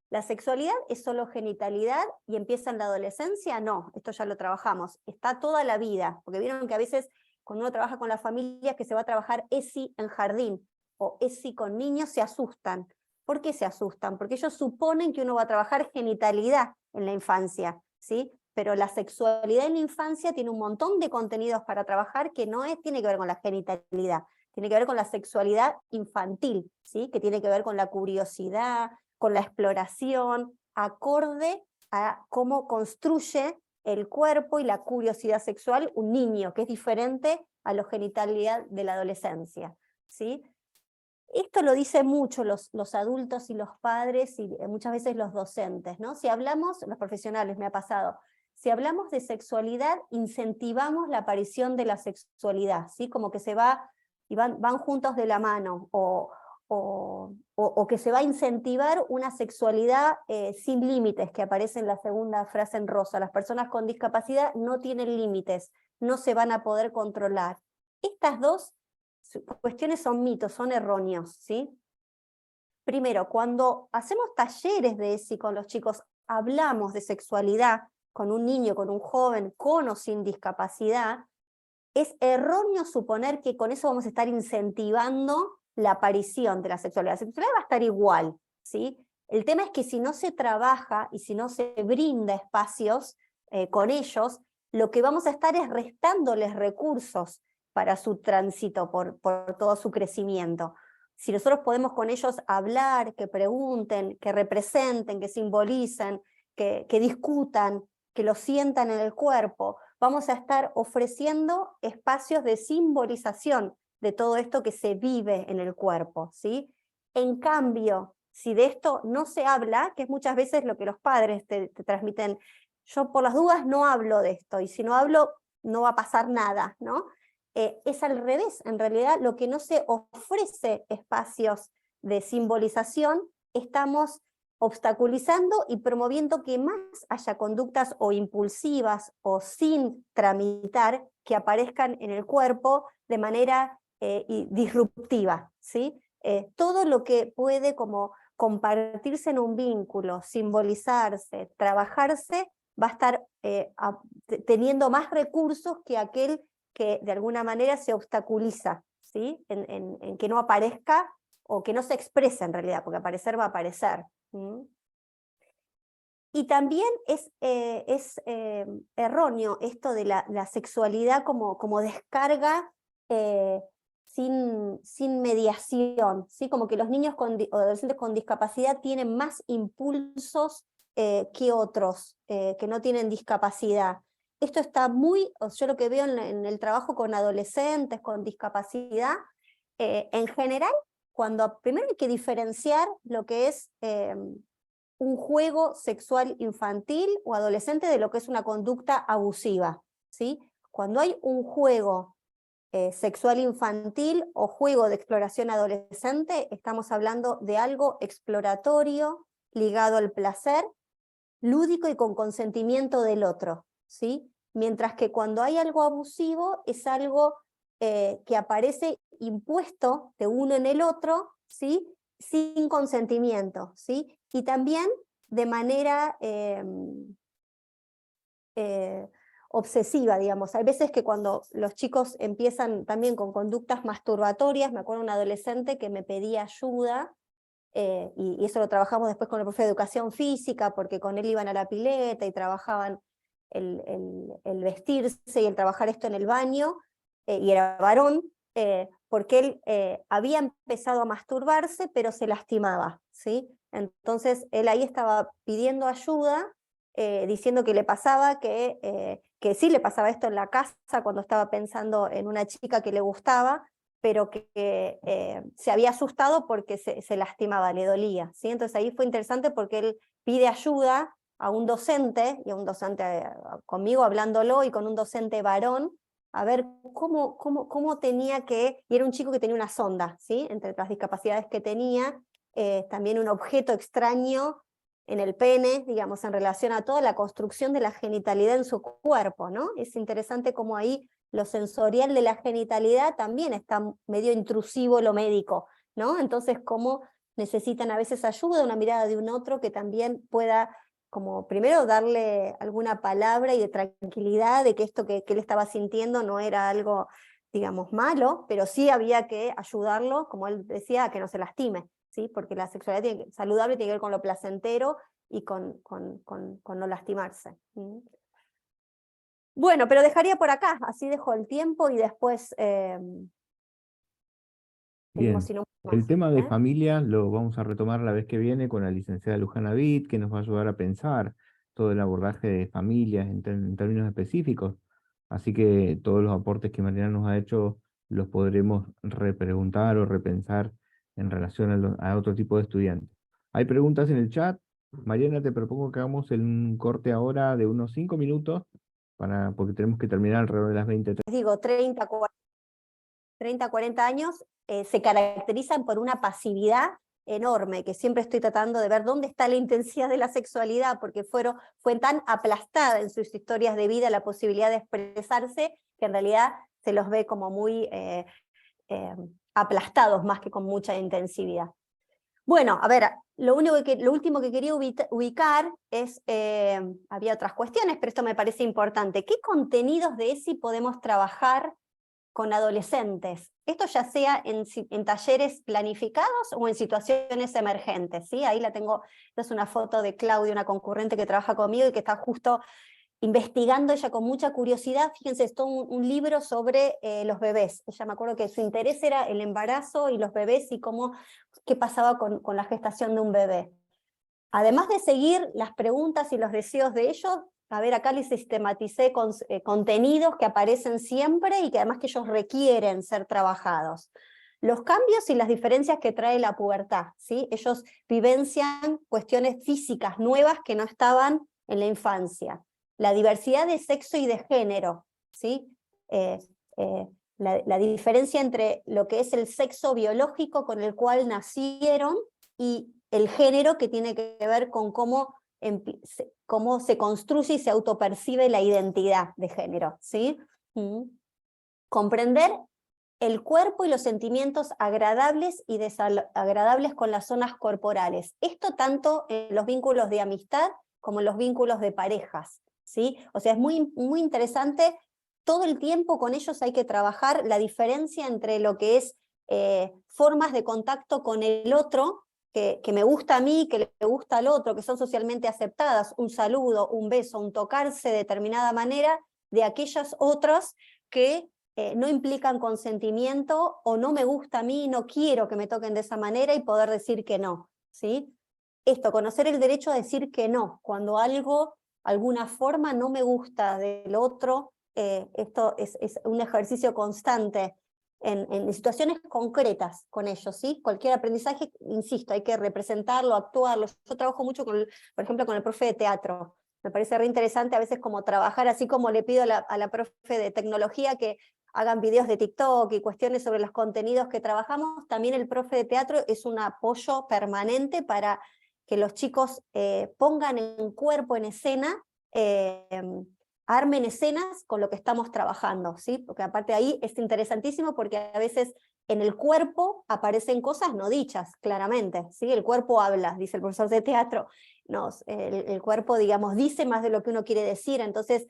¿La sexualidad es solo genitalidad y empieza en la adolescencia? No, esto ya lo trabajamos, está toda la vida, porque vieron que a veces cuando uno trabaja con la familia, que se va a trabajar ESI en jardín o ESI con niños, se asustan. ¿Por qué se asustan? Porque ellos suponen que uno va a trabajar genitalidad en la infancia, ¿sí? Pero la sexualidad en la infancia tiene un montón de contenidos para trabajar que no tiene que ver con la genitalidad, tiene que ver con la sexualidad infantil, ¿sí? Que tiene que ver con la curiosidad, con la exploración, acorde a cómo construye el cuerpo y la curiosidad sexual un niño, que es diferente a la genitalidad de la adolescencia, ¿sí? Esto lo dicen mucho los adultos y los padres, y muchas veces los docentes, ¿no? Si hablamos, los profesionales, me ha pasado, si hablamos de sexualidad, incentivamos la aparición de la sexualidad, ¿sí? Como que se va, y van juntos de la mano, o que se va a incentivar una sexualidad sin límites, que aparece en la segunda frase en rosa. Las personas con discapacidad no tienen límites, no se van a poder controlar. Estas dos cuestiones son mitos, son erróneos, ¿sí? Primero, cuando hacemos talleres de ESI con los chicos, hablamos de sexualidad con un niño, con un joven, con o sin discapacidad, es erróneo suponer que con eso vamos a estar incentivando la aparición de la sexualidad. La sexualidad va a estar igual, ¿sí? El tema es que si no se trabaja y si no se brinda espacios con ellos, lo que vamos a estar es restándoles recursos para su tránsito por todo su crecimiento. si nosotros podemos con ellos hablar, que pregunten, que representen, que simbolicen, que discutan, que lo sientan en el cuerpo, vamos a estar ofreciendo espacios de simbolización de todo esto que se vive en el cuerpo, ¿sí? En cambio, si de esto no se habla, que es muchas veces lo que los padres te transmiten, yo por las dudas no hablo de esto, y si no hablo no va a pasar nada, ¿no? Es al revés, en realidad lo que no se ofrece espacios de simbolización, estamos obstaculizando y promoviendo que más haya conductas o impulsivas o sin tramitar que aparezcan en el cuerpo de manera disruptiva, ¿sí? Todo lo que puede como compartirse en un vínculo, simbolizarse, trabajarse, va a estar teniendo más recursos que aquel que de alguna manera se obstaculiza, ¿sí? En que no aparezca o que no se exprese en realidad, porque aparecer va a aparecer. ¿Mm? Y también es erróneo esto de la sexualidad como descarga sin mediación, ¿sí? Como que los niños o adolescentes con discapacidad tienen más impulsos que otros que no tienen discapacidad. Esto está yo lo que veo en el trabajo con adolescentes con discapacidad, en general, primero hay que diferenciar lo que es un juego sexual infantil o adolescente de lo que es una conducta abusiva, ¿sí? Cuando hay un juego sexual infantil o juego de exploración adolescente, estamos hablando de algo exploratorio, ligado al placer, lúdico y con consentimiento del otro, ¿sí? Mientras que cuando hay algo abusivo es algo que aparece impuesto de uno en el otro, ¿sí? Sin consentimiento, ¿sí? Y también de manera obsesiva, digamos. Hay veces que cuando los chicos empiezan también con conductas masturbatorias, me acuerdo de un adolescente que me pedía ayuda, y eso lo trabajamos después con el profe de educación física, porque con él iban a la pileta y trabajaban el vestirse y el trabajar esto en el baño, y era varón, porque él había empezado a masturbarse, pero se lastimaba, ¿sí? Entonces él ahí estaba pidiendo ayuda, diciendo que le pasaba, que sí le pasaba esto en la casa cuando estaba pensando en una chica que le gustaba, pero que se había asustado porque se lastimaba, le dolía, ¿sí? Entonces ahí fue interesante porque él pide ayuda a un docente, y a un docente conmigo hablándolo, y con un docente varón, a ver cómo tenía que, y era un chico que tenía una sonda, ¿sí? Entre las discapacidades que tenía, también un objeto extraño en el pene, digamos, en relación a toda la construcción de la genitalidad en su cuerpo, ¿no? Es interesante cómo ahí lo sensorial de la genitalidad también está medio intrusivo lo médico, ¿no? Entonces, cómo necesitan a veces ayuda, una mirada de un otro que también pueda, como primero darle alguna palabra y de tranquilidad de que esto que él estaba sintiendo no era algo, digamos, malo, pero sí había que ayudarlo, como él decía, a que no se lastime, ¿sí? Porque la sexualidad saludable tiene que ver con lo placentero y con no lastimarse. ¿Mm? Bueno, pero dejaría por acá, así dejo el tiempo y después Bien, seguimos sin un el más, tema de ¿eh? familia lo vamos a retomar la vez que viene con la licenciada Lujana Vitt, que nos va a ayudar a pensar todo el abordaje de familias en términos específicos. Así que todos los aportes que Mariana nos ha hecho los podremos repreguntar o repensar en relación a otro tipo de estudiantes. Hay preguntas en el chat. Mariana, te propongo que hagamos un corte ahora de unos 5 minutos, porque tenemos que terminar alrededor de las 20. Les digo, 30, 40 años se caracterizan por una pasividad enorme, que siempre estoy tratando de ver dónde está la intensidad de la sexualidad, porque fue tan aplastada en sus historias de vida la posibilidad de expresarse, que en realidad se los ve como muy aplastados más que con mucha intensidad. Bueno, a ver, lo último que quería ubicar es, había otras cuestiones, pero esto me parece importante. ¿Qué contenidos de ESI podemos trabajar con adolescentes? Esto ya sea en talleres planificados o en situaciones emergentes, ¿sí? Ahí la tengo, esta es una foto de Claudia, una concurrente que trabaja conmigo y que está justo investigando ella con mucha curiosidad, fíjense, es todo un libro sobre los bebés. Ella, me acuerdo que su interés era el embarazo y los bebés y qué pasaba con la gestación de un bebé. Además de seguir las preguntas y los deseos de ellos, a ver, acá les sistematicé contenidos que aparecen siempre y que además que ellos requieren ser trabajados. Los cambios y las diferencias que trae la pubertad, ¿sí? Ellos vivencian cuestiones físicas nuevas que no estaban en la infancia. La diversidad de sexo y de género, ¿sí? La diferencia entre lo que es el sexo biológico con el cual nacieron y el género, que tiene que ver con cómo se construye y se autopercibe la identidad de género, ¿sí? Comprender el cuerpo y los sentimientos agradables y desagradables con las zonas corporales. Esto tanto en los vínculos de amistad como en los vínculos de parejas, ¿sí? O sea, es muy, muy interesante. Todo el tiempo con ellos hay que trabajar la diferencia entre lo que es formas de contacto con el otro, que me gusta a mí, que le gusta al otro, que son socialmente aceptadas, un saludo, un beso, un tocarse de determinada manera, de aquellas otras que no implican consentimiento, o no me gusta a mí, no quiero que me toquen de esa manera, y poder decir que no, ¿sí? Esto, conocer el derecho a decir que no, cuando algo, alguna forma no me gusta del otro. Esto es un ejercicio constante en situaciones concretas con ellos, ¿sí? Cualquier aprendizaje, insisto, hay que representarlo, actuarlo. Yo trabajo mucho, por ejemplo, con el profe de teatro. Me parece re interesante a veces como trabajar, así como le pido a la profe de tecnología que hagan videos de TikTok y cuestiones sobre los contenidos que trabajamos, también el profe de teatro es un apoyo permanente para que los chicos pongan en cuerpo, en escena, armen escenas con lo que estamos trabajando, ¿sí? Porque aparte de ahí es interesantísimo porque a veces en el cuerpo aparecen cosas no dichas, claramente, ¿sí? El cuerpo habla, dice el profesor de teatro. El cuerpo, digamos, dice más de lo que uno quiere decir, entonces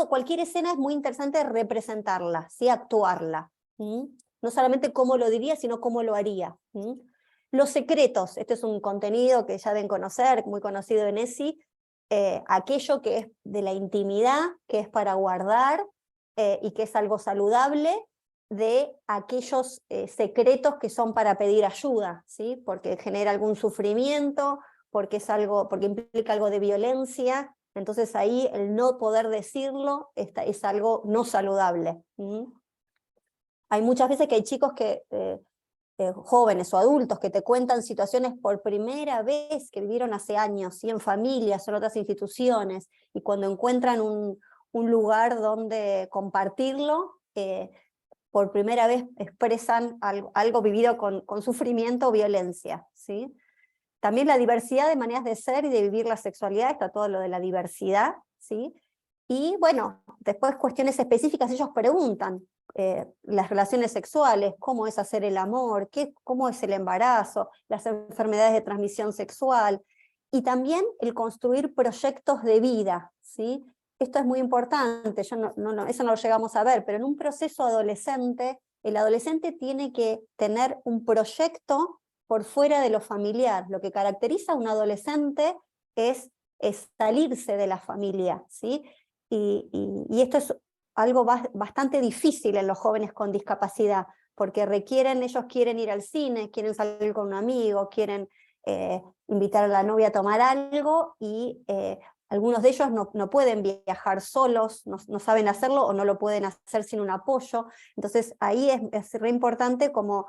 cualquier escena es muy interesante representarla, ¿sí? Actuarla. No solamente cómo lo diría, sino cómo lo haría. Los secretos, este es un contenido que ya deben conocer, muy conocido en ESI, aquello que es de la intimidad, que es para guardar y que es algo saludable, de aquellos secretos que son para pedir ayuda, ¿sí? Porque genera algún sufrimiento, porque implica algo de violencia, entonces ahí el no poder decirlo es algo no saludable. Hay muchas veces que hay chicos jóvenes o adultos que te cuentan situaciones por primera vez que vivieron hace años, ¿sí? En familias o en otras instituciones, y cuando encuentran un lugar donde compartirlo, por primera vez expresan algo vivido con sufrimiento o violencia, ¿sí? También la diversidad de maneras de ser y de vivir la sexualidad, está todo lo de la diversidad, ¿sí? Y bueno, después cuestiones específicas, ellos preguntan, las relaciones sexuales, cómo es hacer el amor, cómo es el embarazo, las enfermedades de transmisión sexual, y también el construir proyectos de vida, ¿sí? Esto es muy importante, eso no lo llegamos a ver, pero en un proceso adolescente, el adolescente tiene que tener un proyecto por fuera de lo familiar. Lo que caracteriza a un adolescente es salirse de la familia, ¿sí? Y esto es algo bastante difícil en los jóvenes con discapacidad, porque ellos quieren ir al cine, quieren salir con un amigo, quieren invitar a la novia a tomar algo, y algunos de ellos no pueden viajar solos, no saben hacerlo o no lo pueden hacer sin un apoyo. Entonces ahí es re importante como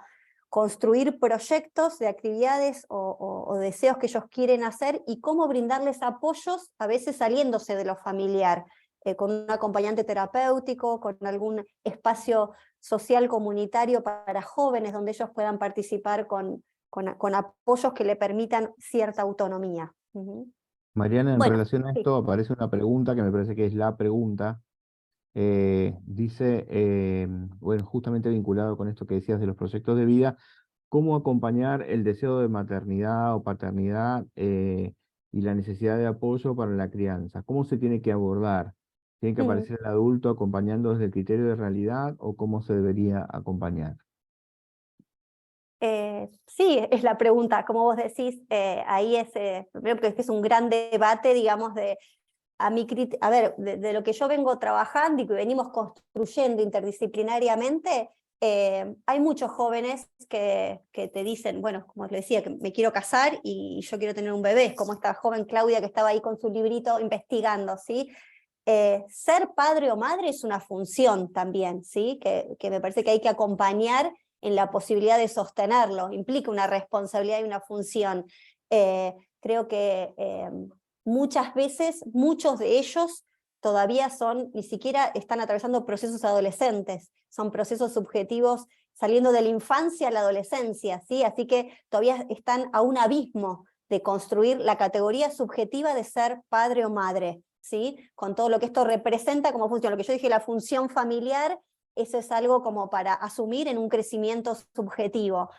construir proyectos de actividades o deseos que ellos quieren hacer, y cómo brindarles apoyos, a veces saliéndose de lo familiar, con un acompañante terapéutico, con algún espacio social comunitario para jóvenes donde ellos puedan participar con apoyos que le permitan cierta autonomía. Mariana, en Bueno, relación a sí. esto aparece una pregunta que me parece que es la pregunta. Dice, bueno, justamente vinculado con esto que decías de los proyectos de vida, ¿cómo acompañar el deseo de maternidad o paternidad y la necesidad de apoyo para la crianza? ¿Cómo se tiene que abordar? ¿Tiene que aparecer el adulto acompañando desde el criterio de realidad, o cómo se debería acompañar? Sí, es la pregunta, como vos decís, ahí primero que es un gran debate, digamos, de a ver, de lo que yo vengo trabajando y que venimos construyendo interdisciplinariamente, hay muchos jóvenes que te dicen, bueno, como les decía, que me quiero casar y yo quiero tener un bebé, como esta joven Claudia que estaba ahí con su librito investigando, ¿sí? Ser padre o madre es una función también, ¿sí? Que me parece que hay que acompañar en la posibilidad de sostenerlo, implica una responsabilidad y una función. Creo que muchas veces, muchos de ellos todavía ni siquiera están atravesando procesos adolescentes, son procesos subjetivos saliendo de la infancia a la adolescencia, ¿sí? Así que todavía están a un abismo de construir la categoría subjetiva de ser padre o madre, ¿sí? Con todo lo que esto representa como función. Lo que yo dije, la función familiar, eso es algo como para asumir en un crecimiento subjetivo.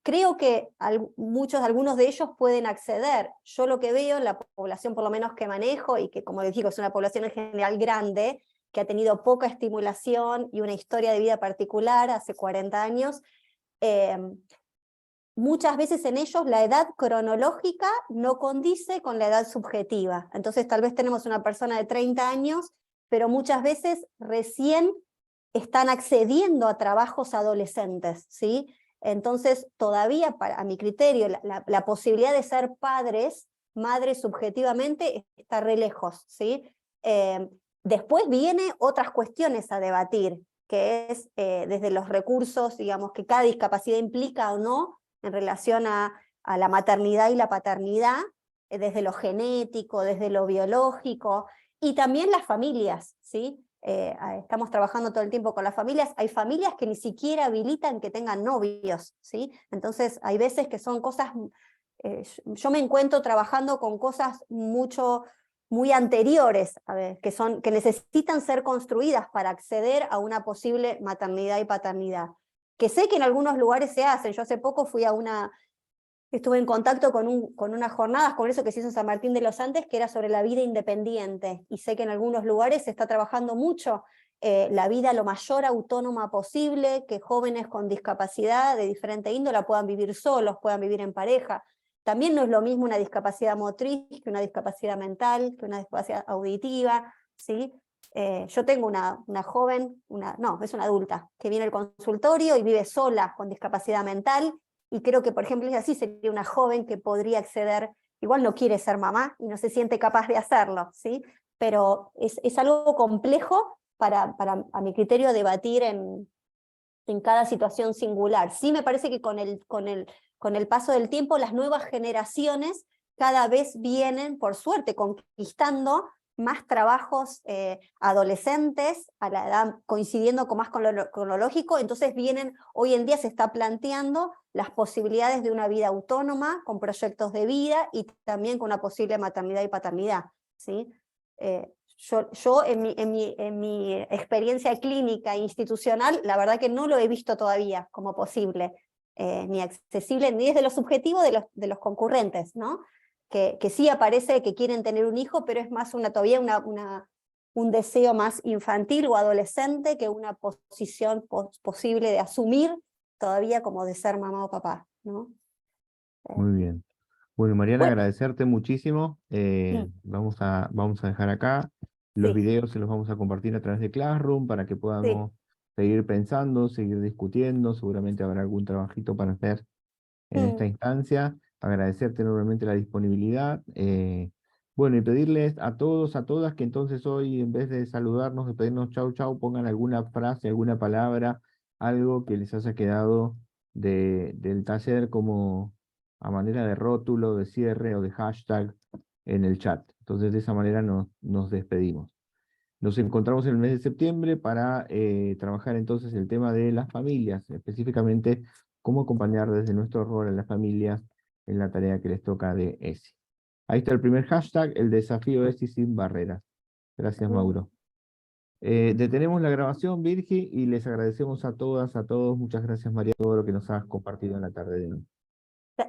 Creo que algunos de ellos pueden acceder. Yo lo que veo, la población por lo menos que manejo, y que como les digo, es una población en general grande, que ha tenido poca estimulación y una historia de vida particular hace 40 años, muchas veces en ellos la edad cronológica no condice con la edad subjetiva. Entonces tal vez tenemos una persona de 30 años, pero muchas veces recién están accediendo a trabajos adolescentes, ¿sí? Entonces todavía, a mi criterio, la posibilidad de ser padres, madres subjetivamente, está re lejos, ¿sí? Después vienen otras cuestiones a debatir, que es desde los recursos, digamos, que cada discapacidad implica o no, en relación a la maternidad y la paternidad, desde lo genético, desde lo biológico, y también las familias, ¿sí? Estamos trabajando todo el tiempo con las familias, hay familias que ni siquiera habilitan que tengan novios, ¿sí? Entonces hay veces que son cosas, yo me encuentro trabajando con cosas muy anteriores, a ver, que necesitan ser construidas para acceder a una posible maternidad y paternidad, que sé que en algunos lugares se hacen. Yo hace poco estuve en contacto con unas jornadas, con eso que se hizo en San Martín de los Andes, que era sobre la vida independiente, y sé que en algunos lugares se está trabajando mucho la vida lo mayor autónoma posible, que jóvenes con discapacidad de diferente índole puedan vivir solos, puedan vivir en pareja. También no es lo mismo una discapacidad motriz que una discapacidad mental, que una discapacidad auditiva, ¿sí? Yo tengo una joven, es una adulta, que viene al consultorio y vive sola con discapacidad mental, y creo que, por ejemplo, así sería una joven que podría acceder, igual no quiere ser mamá y no se siente capaz de hacerlo, ¿sí? Pero es algo complejo para, a mi criterio, debatir en cada situación singular. Sí me parece que con el paso del tiempo las nuevas generaciones cada vez vienen, por suerte, conquistando más trabajos adolescentes, a la edad coincidiendo más con lo cronológico, entonces hoy en día se está planteando las posibilidades de una vida autónoma, con proyectos de vida, y también con una posible maternidad y paternidad, ¿sí? Yo en mi experiencia clínica e institucional, la verdad que no lo he visto todavía como posible, ni accesible, ni desde lo subjetivo de los concurrentes, ¿no? Que sí aparece que quieren tener un hijo, pero es más todavía un deseo más infantil o adolescente que una posición posible de asumir todavía como de ser mamá o papá, ¿no? Muy bien. Bueno, Mariana, Bueno. agradecerte muchísimo. Vamos a dejar acá. Los videos se los vamos a compartir a través de Classroom para que podamos seguir pensando, seguir discutiendo. Seguramente habrá algún trabajito para hacer en esta instancia. Agradecerte enormemente la disponibilidad. Bueno, y pedirles a todos, a todas, que entonces hoy, en vez de saludarnos, de pedirnos chau chau, pongan alguna frase, alguna palabra, algo que les haya quedado del taller como a manera de rótulo, de cierre o de hashtag en el chat. Entonces de esa manera nos despedimos. Nos encontramos en el mes de septiembre para trabajar entonces el tema de las familias, específicamente cómo acompañar desde nuestro rol a las familias en la tarea que les toca de ESI. Ahí está el primer hashtag, el desafío ESI sin barreras. Gracias, Mauro. Detenemos la grabación, Virgi, y les agradecemos a todas, a todos. Muchas gracias, María, por todo lo que nos has compartido en la tarde de hoy.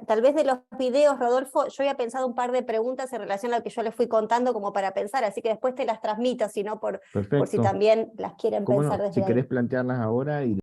Tal vez de los videos, Rodolfo, yo había pensado un par de preguntas en relación a lo que yo les fui contando como para pensar, así que después te las transmito, si no por si también las quieren ¿Cómo pensar no? desde Si ahí. querés plantearlas ahora y